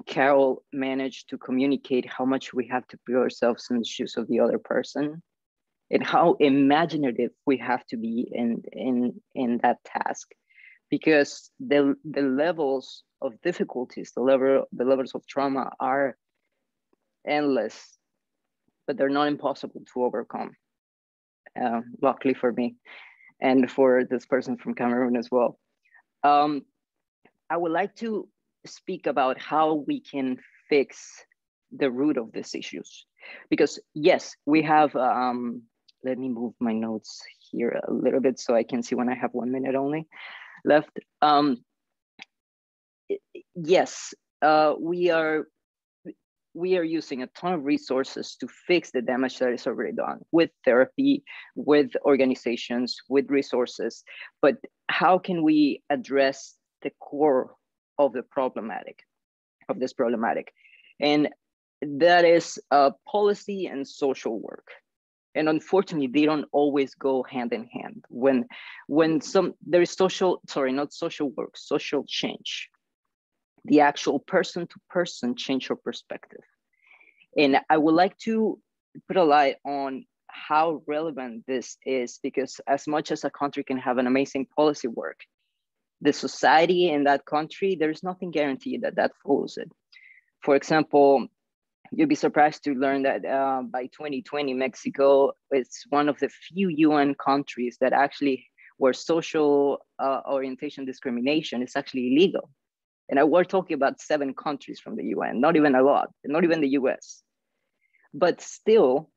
Carol managed to communicate how much we have to put ourselves in the shoes of the other person and how imaginative we have to be in that task, because the levels of difficulties, the levels of trauma are endless, but they're not impossible to overcome. Luckily for me and for this person from Cameroon as well. I would like to speak about how we can fix the root of these issues, because yes, we have, let me move my notes here a little bit so I can see when I have 1 minute only left. Yes, we are using a ton of resources to fix the damage that is already done with therapy, with organizations, with resources, but how can we address the core of this problematic? And that is policy and social work. And unfortunately, they don't always go hand in hand. When there is social change, the actual person-to-person change your perspective. And I would like to put a light on how relevant this is, because as much as a country can have an amazing policy work, the society in that country, there's nothing guaranteed that follows it. For example, you'd be surprised to learn that by 2020, Mexico is one of the few UN countries that actually where social orientation discrimination is actually illegal. And we're talking about 7 countries from the UN, not even a lot, not even the US. But still,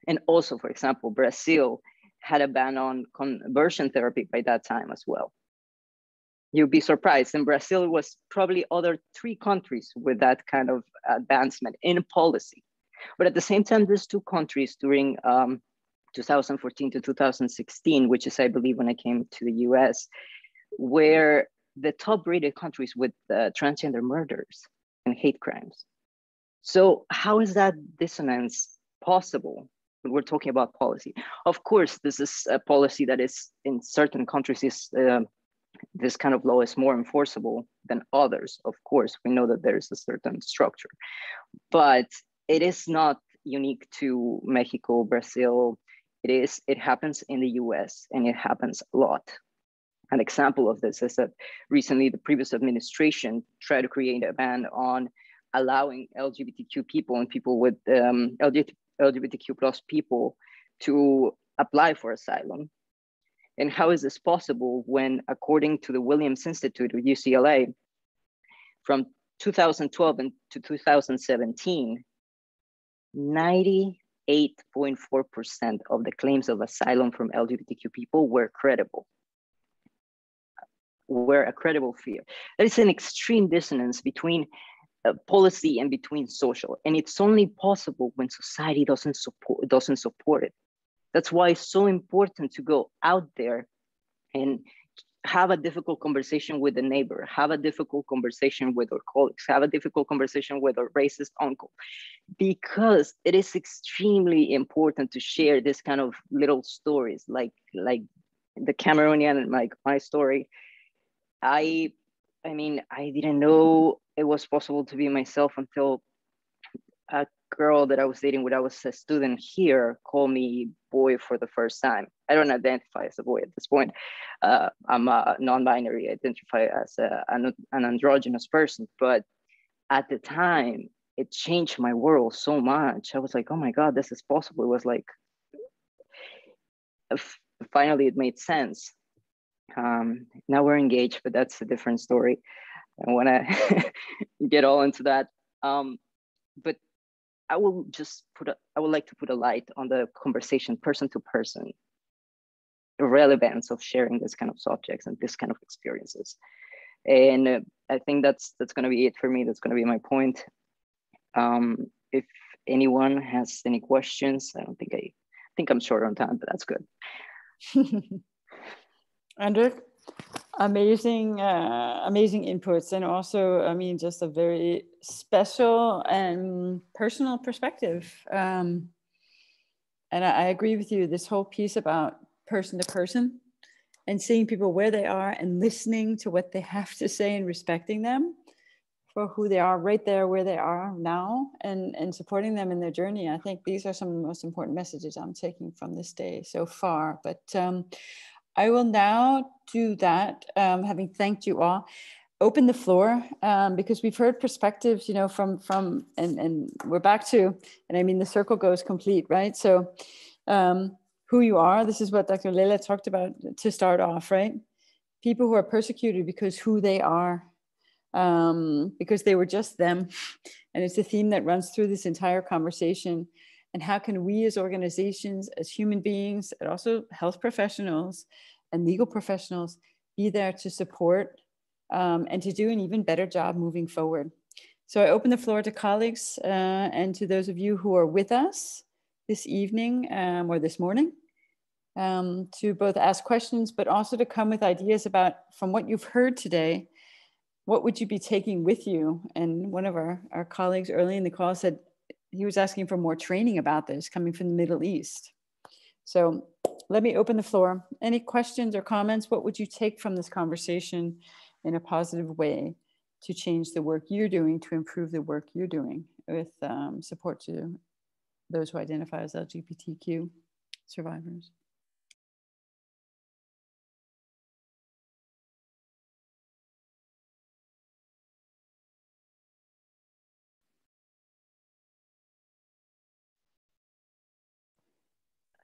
and also, for example, Brazil had a ban on conversion therapy by that time as well. You'd be surprised. In Brazil, it was probably other 3 countries with that kind of advancement in policy. But at the same time, these 2 countries during 2014 to 2016, which is, I believe, when I came to the US, were the top rated countries with transgender murders and hate crimes. So how is that dissonance possible when we're talking about policy? Of course, this is a policy that is in certain countries is this kind of law is more enforceable than others. Of course, we know that there is a certain structure, but it is not unique to Mexico, Brazil. It happens in the US and it happens a lot. An example of this is that recently the previous administration tried to create a ban on allowing LGBTQ people and people with LGBTQ plus people to apply for asylum. And how is this possible when, according to the Williams Institute of UCLA, from 2012 to 2017, 98.4% of the claims of asylum from LGBTQ people were credible. Were a credible fear. There is an extreme dissonance between policy and between social, and it's only possible when society doesn't support it. That's why it's so important to go out there and have a difficult conversation with a neighbor, have a difficult conversation with our colleagues, have a difficult conversation with our racist uncle, because it is extremely important to share this kind of little stories, like the Cameroonian and my story. I mean, I didn't know it was possible to be myself until a girl that I was dating when I was a student here called me boy for the first time. I don't identify as a boy at this point. I'm a non-binary, identify as an androgynous person. But at the time, it changed my world so much. I was like, oh my God, this is possible. It was like, finally it made sense. Now we're engaged, but that's a different story. I want to get all into that. But I would like to put a light on the conversation, person to person, the relevance of sharing this kind of subjects and this kind of experiences. And I think that's going to be it for me. That's going to be my point. If anyone has any questions, I think I'm short on time, but that's good. Andrew, amazing inputs, and also, I mean, just a very special and personal perspective. And I agree with you, this whole piece about person to person and seeing people where they are and listening to what they have to say and respecting them for who they are right there where they are now, and supporting them in their journey. I think these are some of the most important messages I'm taking from this day so far. But I will now do that, having thanked you all, open the floor, because we've heard perspectives, you know, from and we're back to, and I mean, the circle goes complete, right? So who you are, this is what Dr. Lilla talked about to start off, right? People who are persecuted because who they are, because they were just them. And it's a theme that runs through this entire conversation. And how can we as organizations, as human beings, and also health professionals and legal professionals be there to support and to do an even better job moving forward. So I open the floor to colleagues and to those of you who are with us this evening or this morning, to both ask questions, but also to come with ideas about, from what you've heard today, what would you be taking with you? And one of our colleagues early in the call said he was asking for more training about this coming from the Middle East. So let me open the floor. Any questions or comments? What would you take from this conversation in a positive way to change the work you're doing, to improve the work you're doing with support to those who identify as LGBTQ survivors?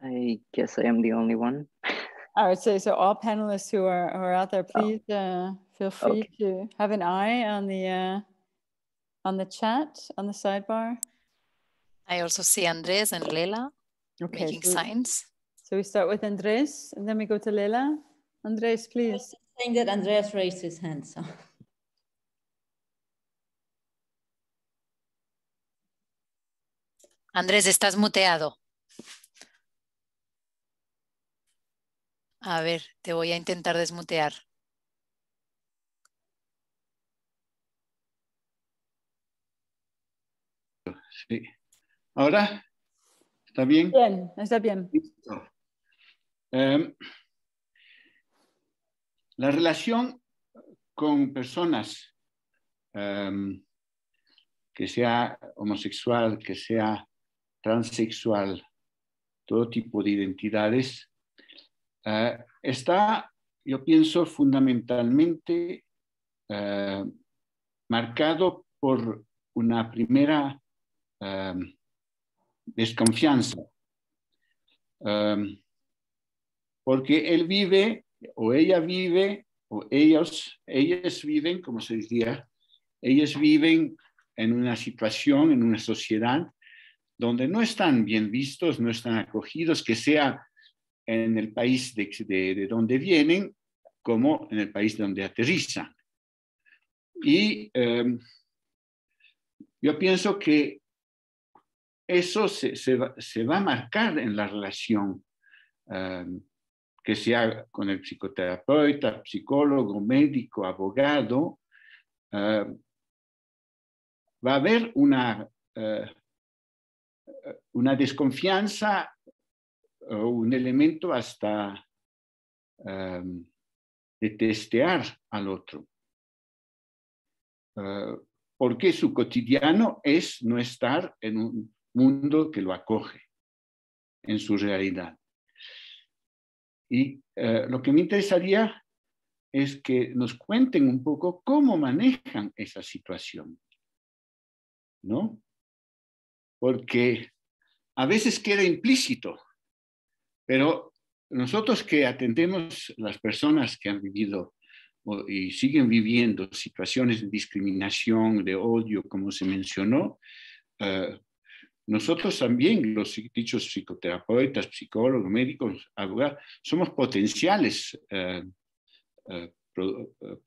I guess I am the only one. I would say, so all panelists who are out there, please feel free to have an eye on the chat, on the sidebar. I also see Andres and Lilla making signs. So we start with Andres and then we go to Lilla. Andres, please. I was saying that Andreas raised his hand, so. Andrés, estás muteado. A ver, te voy a intentar desmutear. Sí. ¿Ahora? ¿Está bien? Bien, está bien. Listo. La relación con personas, que sea homosexual, que sea transexual, todo tipo de identidades, está, yo pienso, fundamentalmente marcado por una primera desconfianza, porque él vive, o ella vive, o ellas viven, como se decía, ellos viven en una situación, en una sociedad donde no están bien vistos, no están acogidos, que sea en el país de donde vienen, como en el país donde aterrizan. Y yo pienso que eso se va a marcar en la relación, que sea con el psicoterapeuta, psicólogo, médico, abogado. Va a haber una desconfianza o un elemento hasta de testear al otro. Porque su cotidiano es no estar en un mundo que lo acoge en su realidad. Y lo que me interesaría es que nos cuenten un poco cómo manejan esa situación, ¿no? Porque a veces queda implícito, pero nosotros que atendemos a las personas que han vivido y siguen viviendo situaciones de discriminación, de odio, como se mencionó, nosotros también, los dichos psicoterapeutas, psicólogos, médicos, abogados, somos potenciales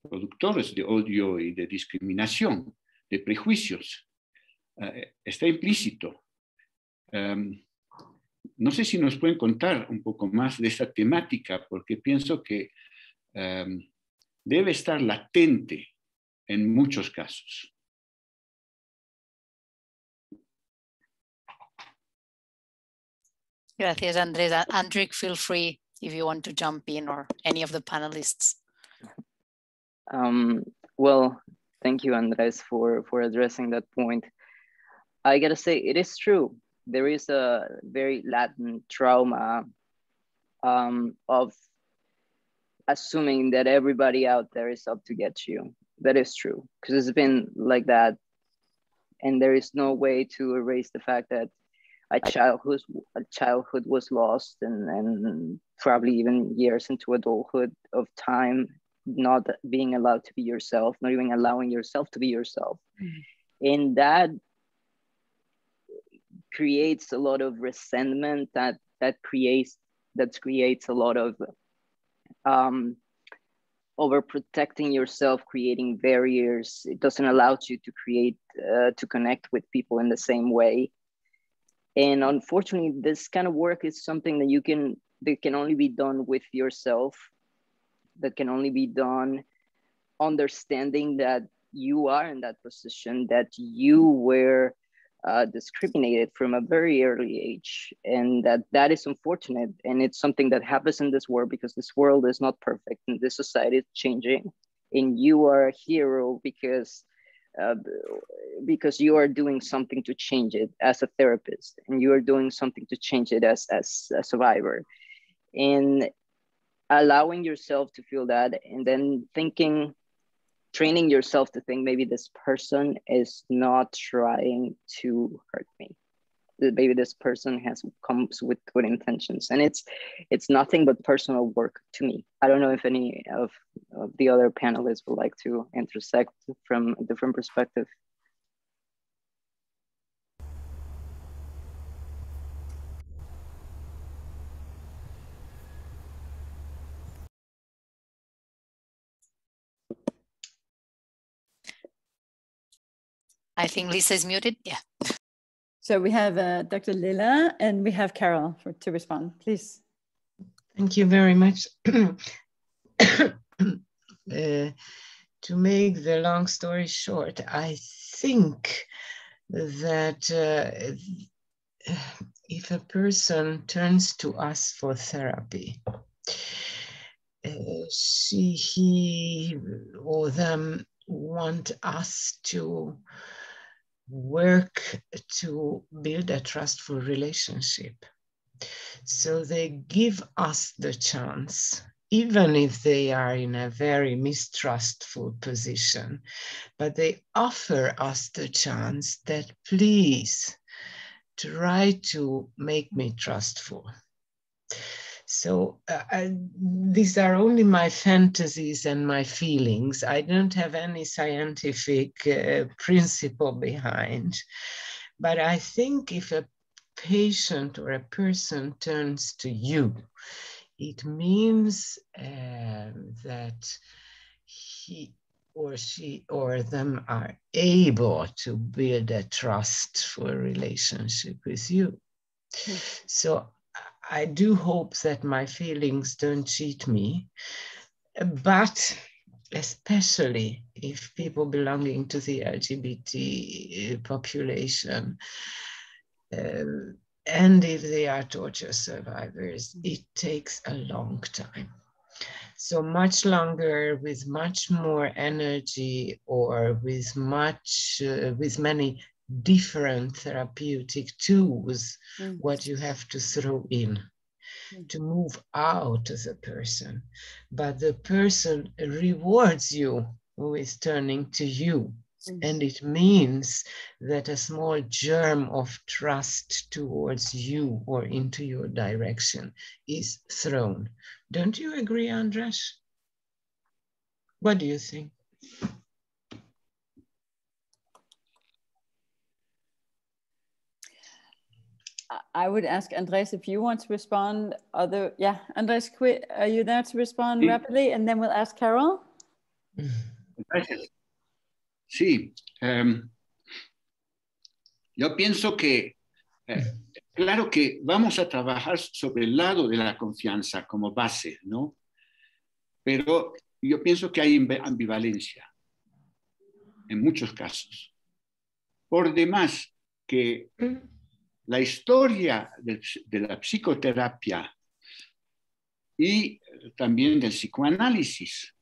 productores de odio y de discriminación, de prejuicios. Está implícito. No sé si nos pueden contar un poco más de esa temática, porque pienso que debe estar latente en muchos casos. Gracias, Andres. Andrik, feel free if you want to jump in, or any of the panelists. Well, thank you, Andres, for addressing that point. I gotta say, it is true. There is a very latent trauma of assuming that everybody out there is out to get you. That is true, because it's been like that. And there is no way to erase the fact that a childhood was lost, and probably even years into adulthood of time, not being allowed to be yourself, not even allowing yourself to be yourself. Mm-hmm. And that creates a lot of resentment that creates a lot of overprotecting yourself, creating barriers. It doesn't allow you to create, to connect with people in the same way. And unfortunately, this kind of work is something that can only be done with yourself, that can only be done understanding that you are in that position, that you were discriminated from a very early age, and that is unfortunate. And it's something that happens in this world, because this world is not perfect and this society is changing, and you are a hero because you are doing something to change it as a therapist, and you are doing something to change it as a survivor. And allowing yourself to feel that, and then training yourself to think, maybe this person is not trying to hurt me. Maybe this person comes with good intentions, and it's nothing but personal work to me. I don't know if any of the other panelists would like to intersect from a different perspective. I think Lisa is muted. Yeah. So we have Dr. Lilla and we have Carol to respond, please. Thank you very much. To make the long story short, I think that if a person turns to us for therapy, he or them want us to work to build a trustful relationship. So they give us the chance, even if they are in a very mistrustful position, but they offer us the chance that, please try to make me trustful. So these are only my fantasies and my feelings. I don't have any scientific principle behind. But I think if a patient or a person turns to you, it means that he or she or them are able to build a trustful relationship with you. So I do hope that my feelings don't cheat me, but especially if people belonging to the LGBT population, and if they are torture survivors, it takes a long time. So much longer, with much more energy, or with many different therapeutic tools, what you have to throw in to move out of the person. But the person rewards you with turning to you. And it means that a small germ of trust towards you or into your direction is thrown. Don't you agree, Andres? What do you think? I would ask Andres if you want to respond. Yeah, Andres, are you there to respond rapidly? And then we'll ask Carol. Gracias. Sí, yo pienso que, claro que vamos a trabajar sobre el lado de la confianza como base, ¿no? Pero yo pienso que hay ambivalencia en muchos casos. Por demás que la historia de la psicoterapia y también del psicoanálisis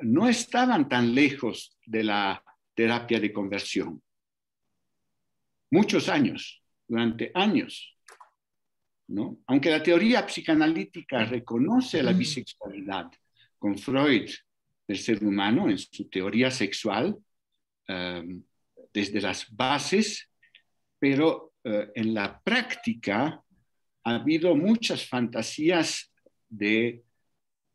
no estaban tan lejos de la terapia de conversión. Muchos años, durante años, ¿no? Aunque la teoría psicoanalítica reconoce la bisexualidad con Freud del ser humano en su teoría sexual, desde las bases, pero en la práctica ha habido muchas fantasías de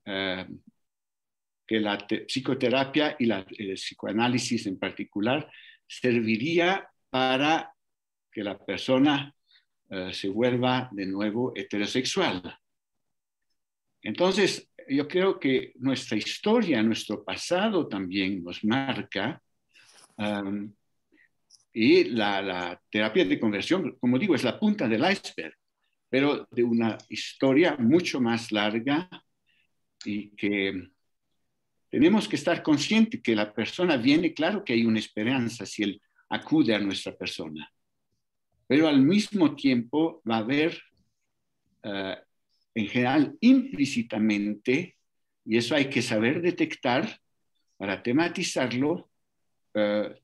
que la psicoterapia y el psicoanálisis en particular serviría para que la persona se vuelva de nuevo heterosexual. Entonces, yo creo que nuestra historia, nuestro pasado también nos marca, y la terapia de conversión, como digo, es la punta del iceberg, pero de una historia mucho más larga, y que tenemos que estar conscientes que la persona viene, claro que hay una esperanza si él acude a nuestra persona, pero al mismo tiempo va a haber, en general, implícitamente, y eso hay que saber detectar para tematizarlo,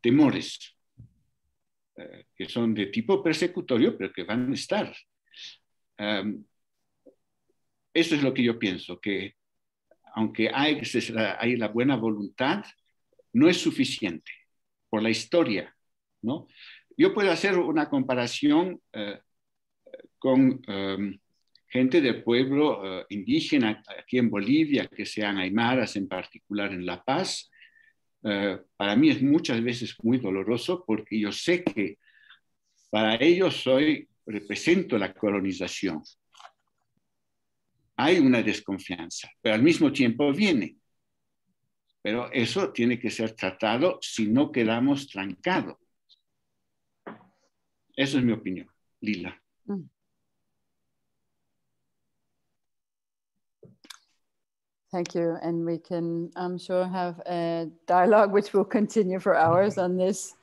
temores que son de tipo persecutorio, pero que van a estar. Eso es lo que yo pienso, que aunque hay la buena voluntad, no es suficiente por la historia, ¿no? Yo puedo hacer una comparación con gente del pueblo indígena aquí en Bolivia, que sean aymaras, en particular en La Paz. Para mí es muchas veces muy doloroso, porque yo sé que para ellos represento la colonización. Hay una desconfianza, pero al mismo tiempo viene. Pero eso tiene que ser tratado si no quedamos trancados. Eso es mi opinión. Lilla. Thank you. And we can, I'm sure, have a dialogue which will continue for hours on this.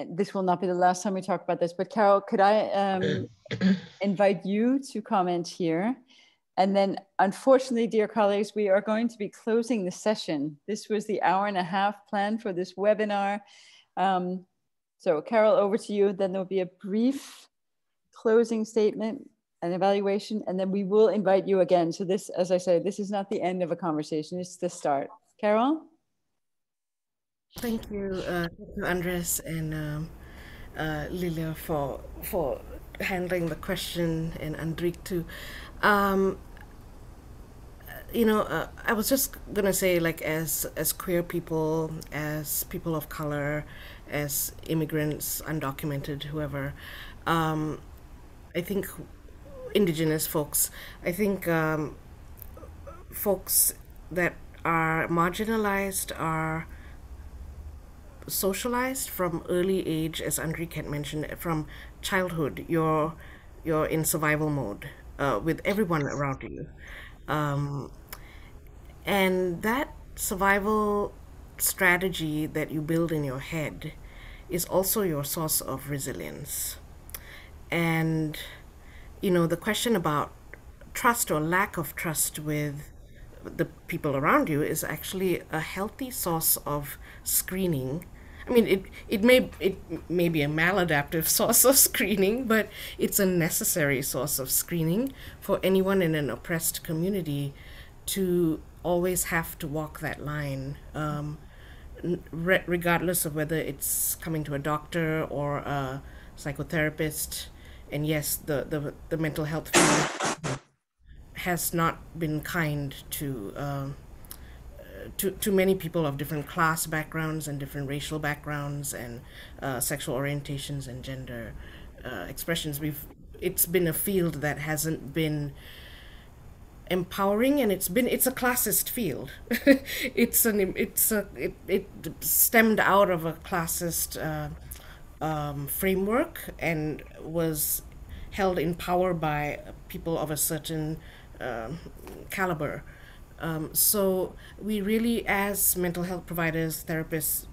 This will not be the last time we talk about this, but Carol, could I invite you to comment here? And then, unfortunately, dear colleagues, we are going to be closing the session. This was the hour-and-a-half plan for this webinar. So Carol, over to you. Then there'll be a brief closing statement, an evaluation, and then we will invite you again. So this, as I say, this is not the end of a conversation, it's the start. Carol? Thank you, Andres and Lilla for handling the question, and Andrik too. You know, I was just gonna say, like, as queer people, as people of color, as immigrants, undocumented, whoever, I think indigenous folks, I think folks that are marginalized are socialized from early age, as Andrik had mentioned, from childhood. You're in survival mode with everyone around you, and that survival strategy that you build in your head is also your source of resilience. And you know, the question about trust or lack of trust with the people around you is actually a healthy source of screening. I mean, it may be a maladaptive source of screening, but it's a necessary source of screening for anyone in an oppressed community to always have to walk that line, regardless of whether it's coming to a doctor or a psychotherapist. And yes, the mental health field has not been kind to many people of different class backgrounds and different racial backgrounds and sexual orientations and gender expressions. It's been a field that hasn't been empowering, and it's a classist field. it stemmed out of a classist framework and was held in power by people of a certain caliber. So we really, as mental health providers, therapists,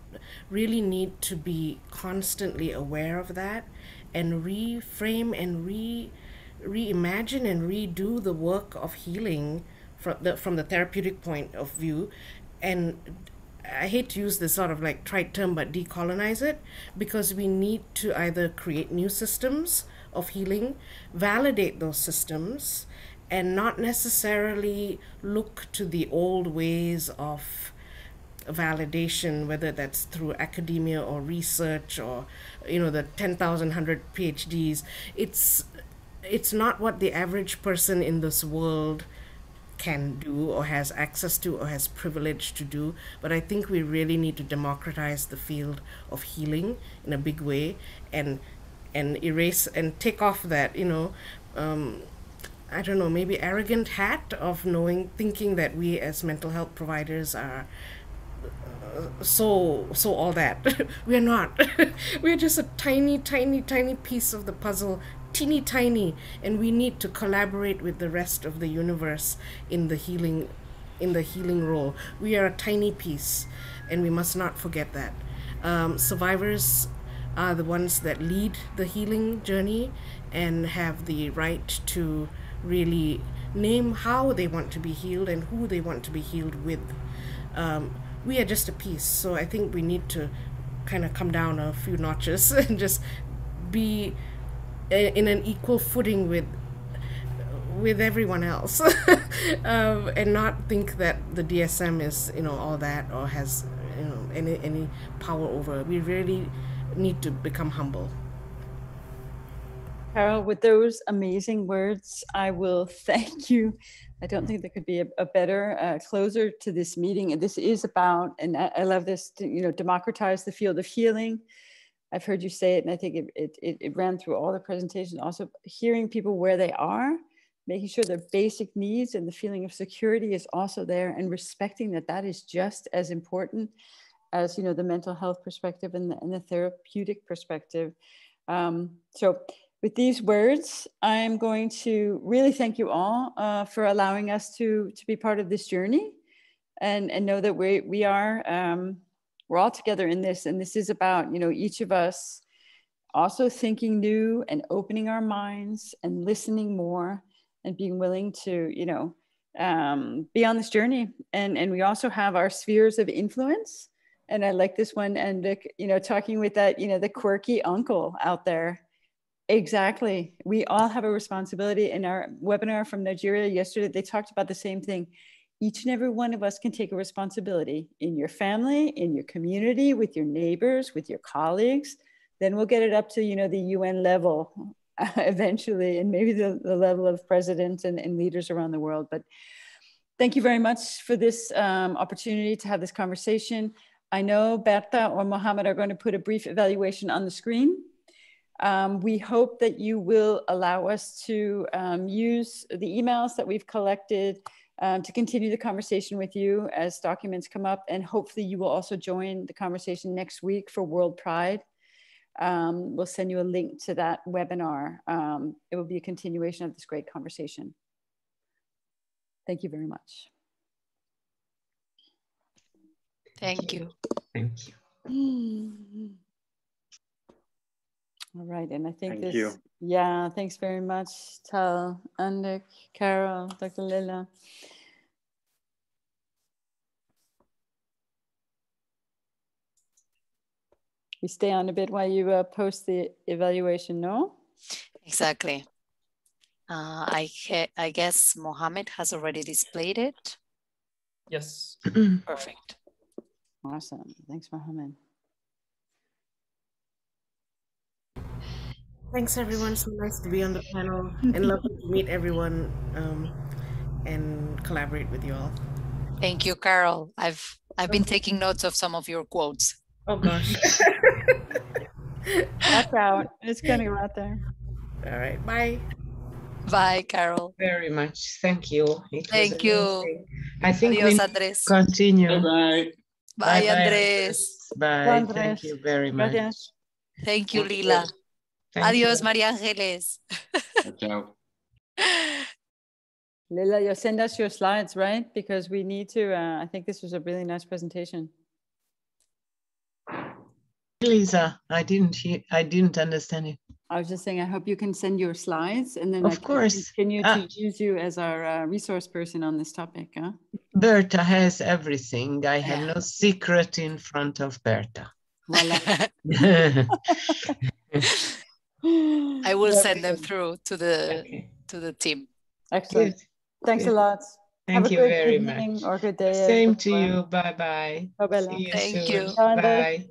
really need to be constantly aware of that and reframe and reimagine and redo the work of healing from the therapeutic point of view. And I hate to use this sort of like trite term, but decolonize it, because we need to either create new systems of healing, validate those systems, and not necessarily look to the old ways of validation, whether that's through academia or research or, you know, the 10,100 PhDs. It's not what the average person in this world can do or has access to or has privilege to do. But I think we really need to democratize the field of healing in a big way, and erase and take off that, you know, I don't know, maybe arrogant hat of thinking that we as mental health providers are so all that. We're not. We're just a tiny piece of the puzzle, teeny tiny, and we need to collaborate with the rest of the universe in the healing role. We are a tiny piece, and we must not forget that. Survivors are the ones that lead the healing journey and have the right to really name how they want to be healed and who they want to be healed with. We are just a piece, so I think we need to kind of come down a few notches and just be in an equal footing with everyone else, and not think that the DSM is, you know, all that or has, you know, any power over. We really need to become humble. Carol, with those amazing words, I will thank you. I don't think there could be a better closer to this meeting. And this is about, and I love this, to, you know, democratize the field of healing. I've heard you say it, and I think it ran through all the presentations. Also, hearing people where they are, making sure their basic needs and the feeling of security is also there, and respecting that that is just as important as, you know, the mental health perspective and the therapeutic perspective. So with these words, I'm going to really thank you all for allowing us to be part of this journey, and know that we are, we're all together in this. And this is about, you know, each of us also thinking new and opening our minds and listening more and being willing to, you know, be on this journey. And we also have our spheres of influence. And I like this one. And, you know, talking with that, you know, the quirky uncle out there. Exactly. We all have a responsibility. In our webinar from Nigeria yesterday, they talked about the same thing. Each and every one of us can take a responsibility in your family, in your community, with your neighbors, with your colleagues. Then we'll get it up to, you know, the UN level eventually, and maybe the level of presidents and leaders around the world. But thank you very much for this opportunity to have this conversation. I know Berta or Mohammed are going to put a brief evaluation on the screen. We hope that you will allow us to use the emails that we've collected to continue the conversation with you as documents come up, and hopefully you will also join the conversation next week for World Pride. We'll send you a link to that webinar. It will be a continuation of this great conversation. Thank you very much. Thank you. Thank you. All right, and I think Thank you. Yeah, thanks very much, Tal, Andik, Carol, Dr. Lilla. We stay on a bit while you post the evaluation, no? Exactly. I guess Mohammed has already displayed it. Yes. Perfect. Awesome. Thanks, Mohammed. Thanks, everyone. So nice to be on the panel and lovely to meet everyone and collaborate with you all. Thank you, Carol. I've been taking notes of some of your quotes. Oh gosh. Watch out. It's going to go out there. All right. Bye. Bye, Carol. Very much. Thank you. Thank you. Amazing. I think Adios, we Andres. continue. Bye-bye. Bye, Andres. Bye. Bye, Andres. Thank you very much. Gracias. Thank you, Lilla. Thank Adios, you. María Ángeles. Ciao. Lilla, you'll send us your slides, right? Because we need to, I think this was a really nice presentation. Lisa, I didn't understand you. I was just saying, I hope you can send your slides, and then Of I can course. continue to use you as our resource person on this topic. Huh? Berta has everything. I have no secret in front of Berta. Voila. I will send them through to the team. Excellent. Good. Thanks Good. a lot. Thank Have a you great very evening much. or good day. Same to everyone. you. Bye-bye. Bye-bye. See you Thank soon. you. Bye.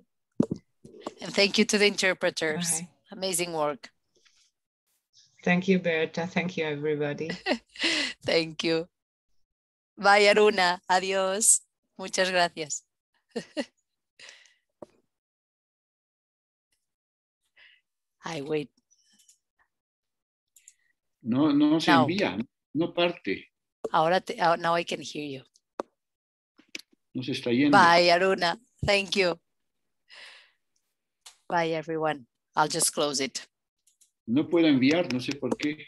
And thank you to the interpreters. Bye. Amazing work. Thank you, Berta. Thank you, everybody. Thank you. Bye, Aruna. Adiós. Muchas gracias. I wait. No se Now. envía, no parte, Now I can hear you. no se está yendo. Bye, Aruna. Thank you. Bye, everyone. I'll just close it. No puedo enviar, no sé por qué.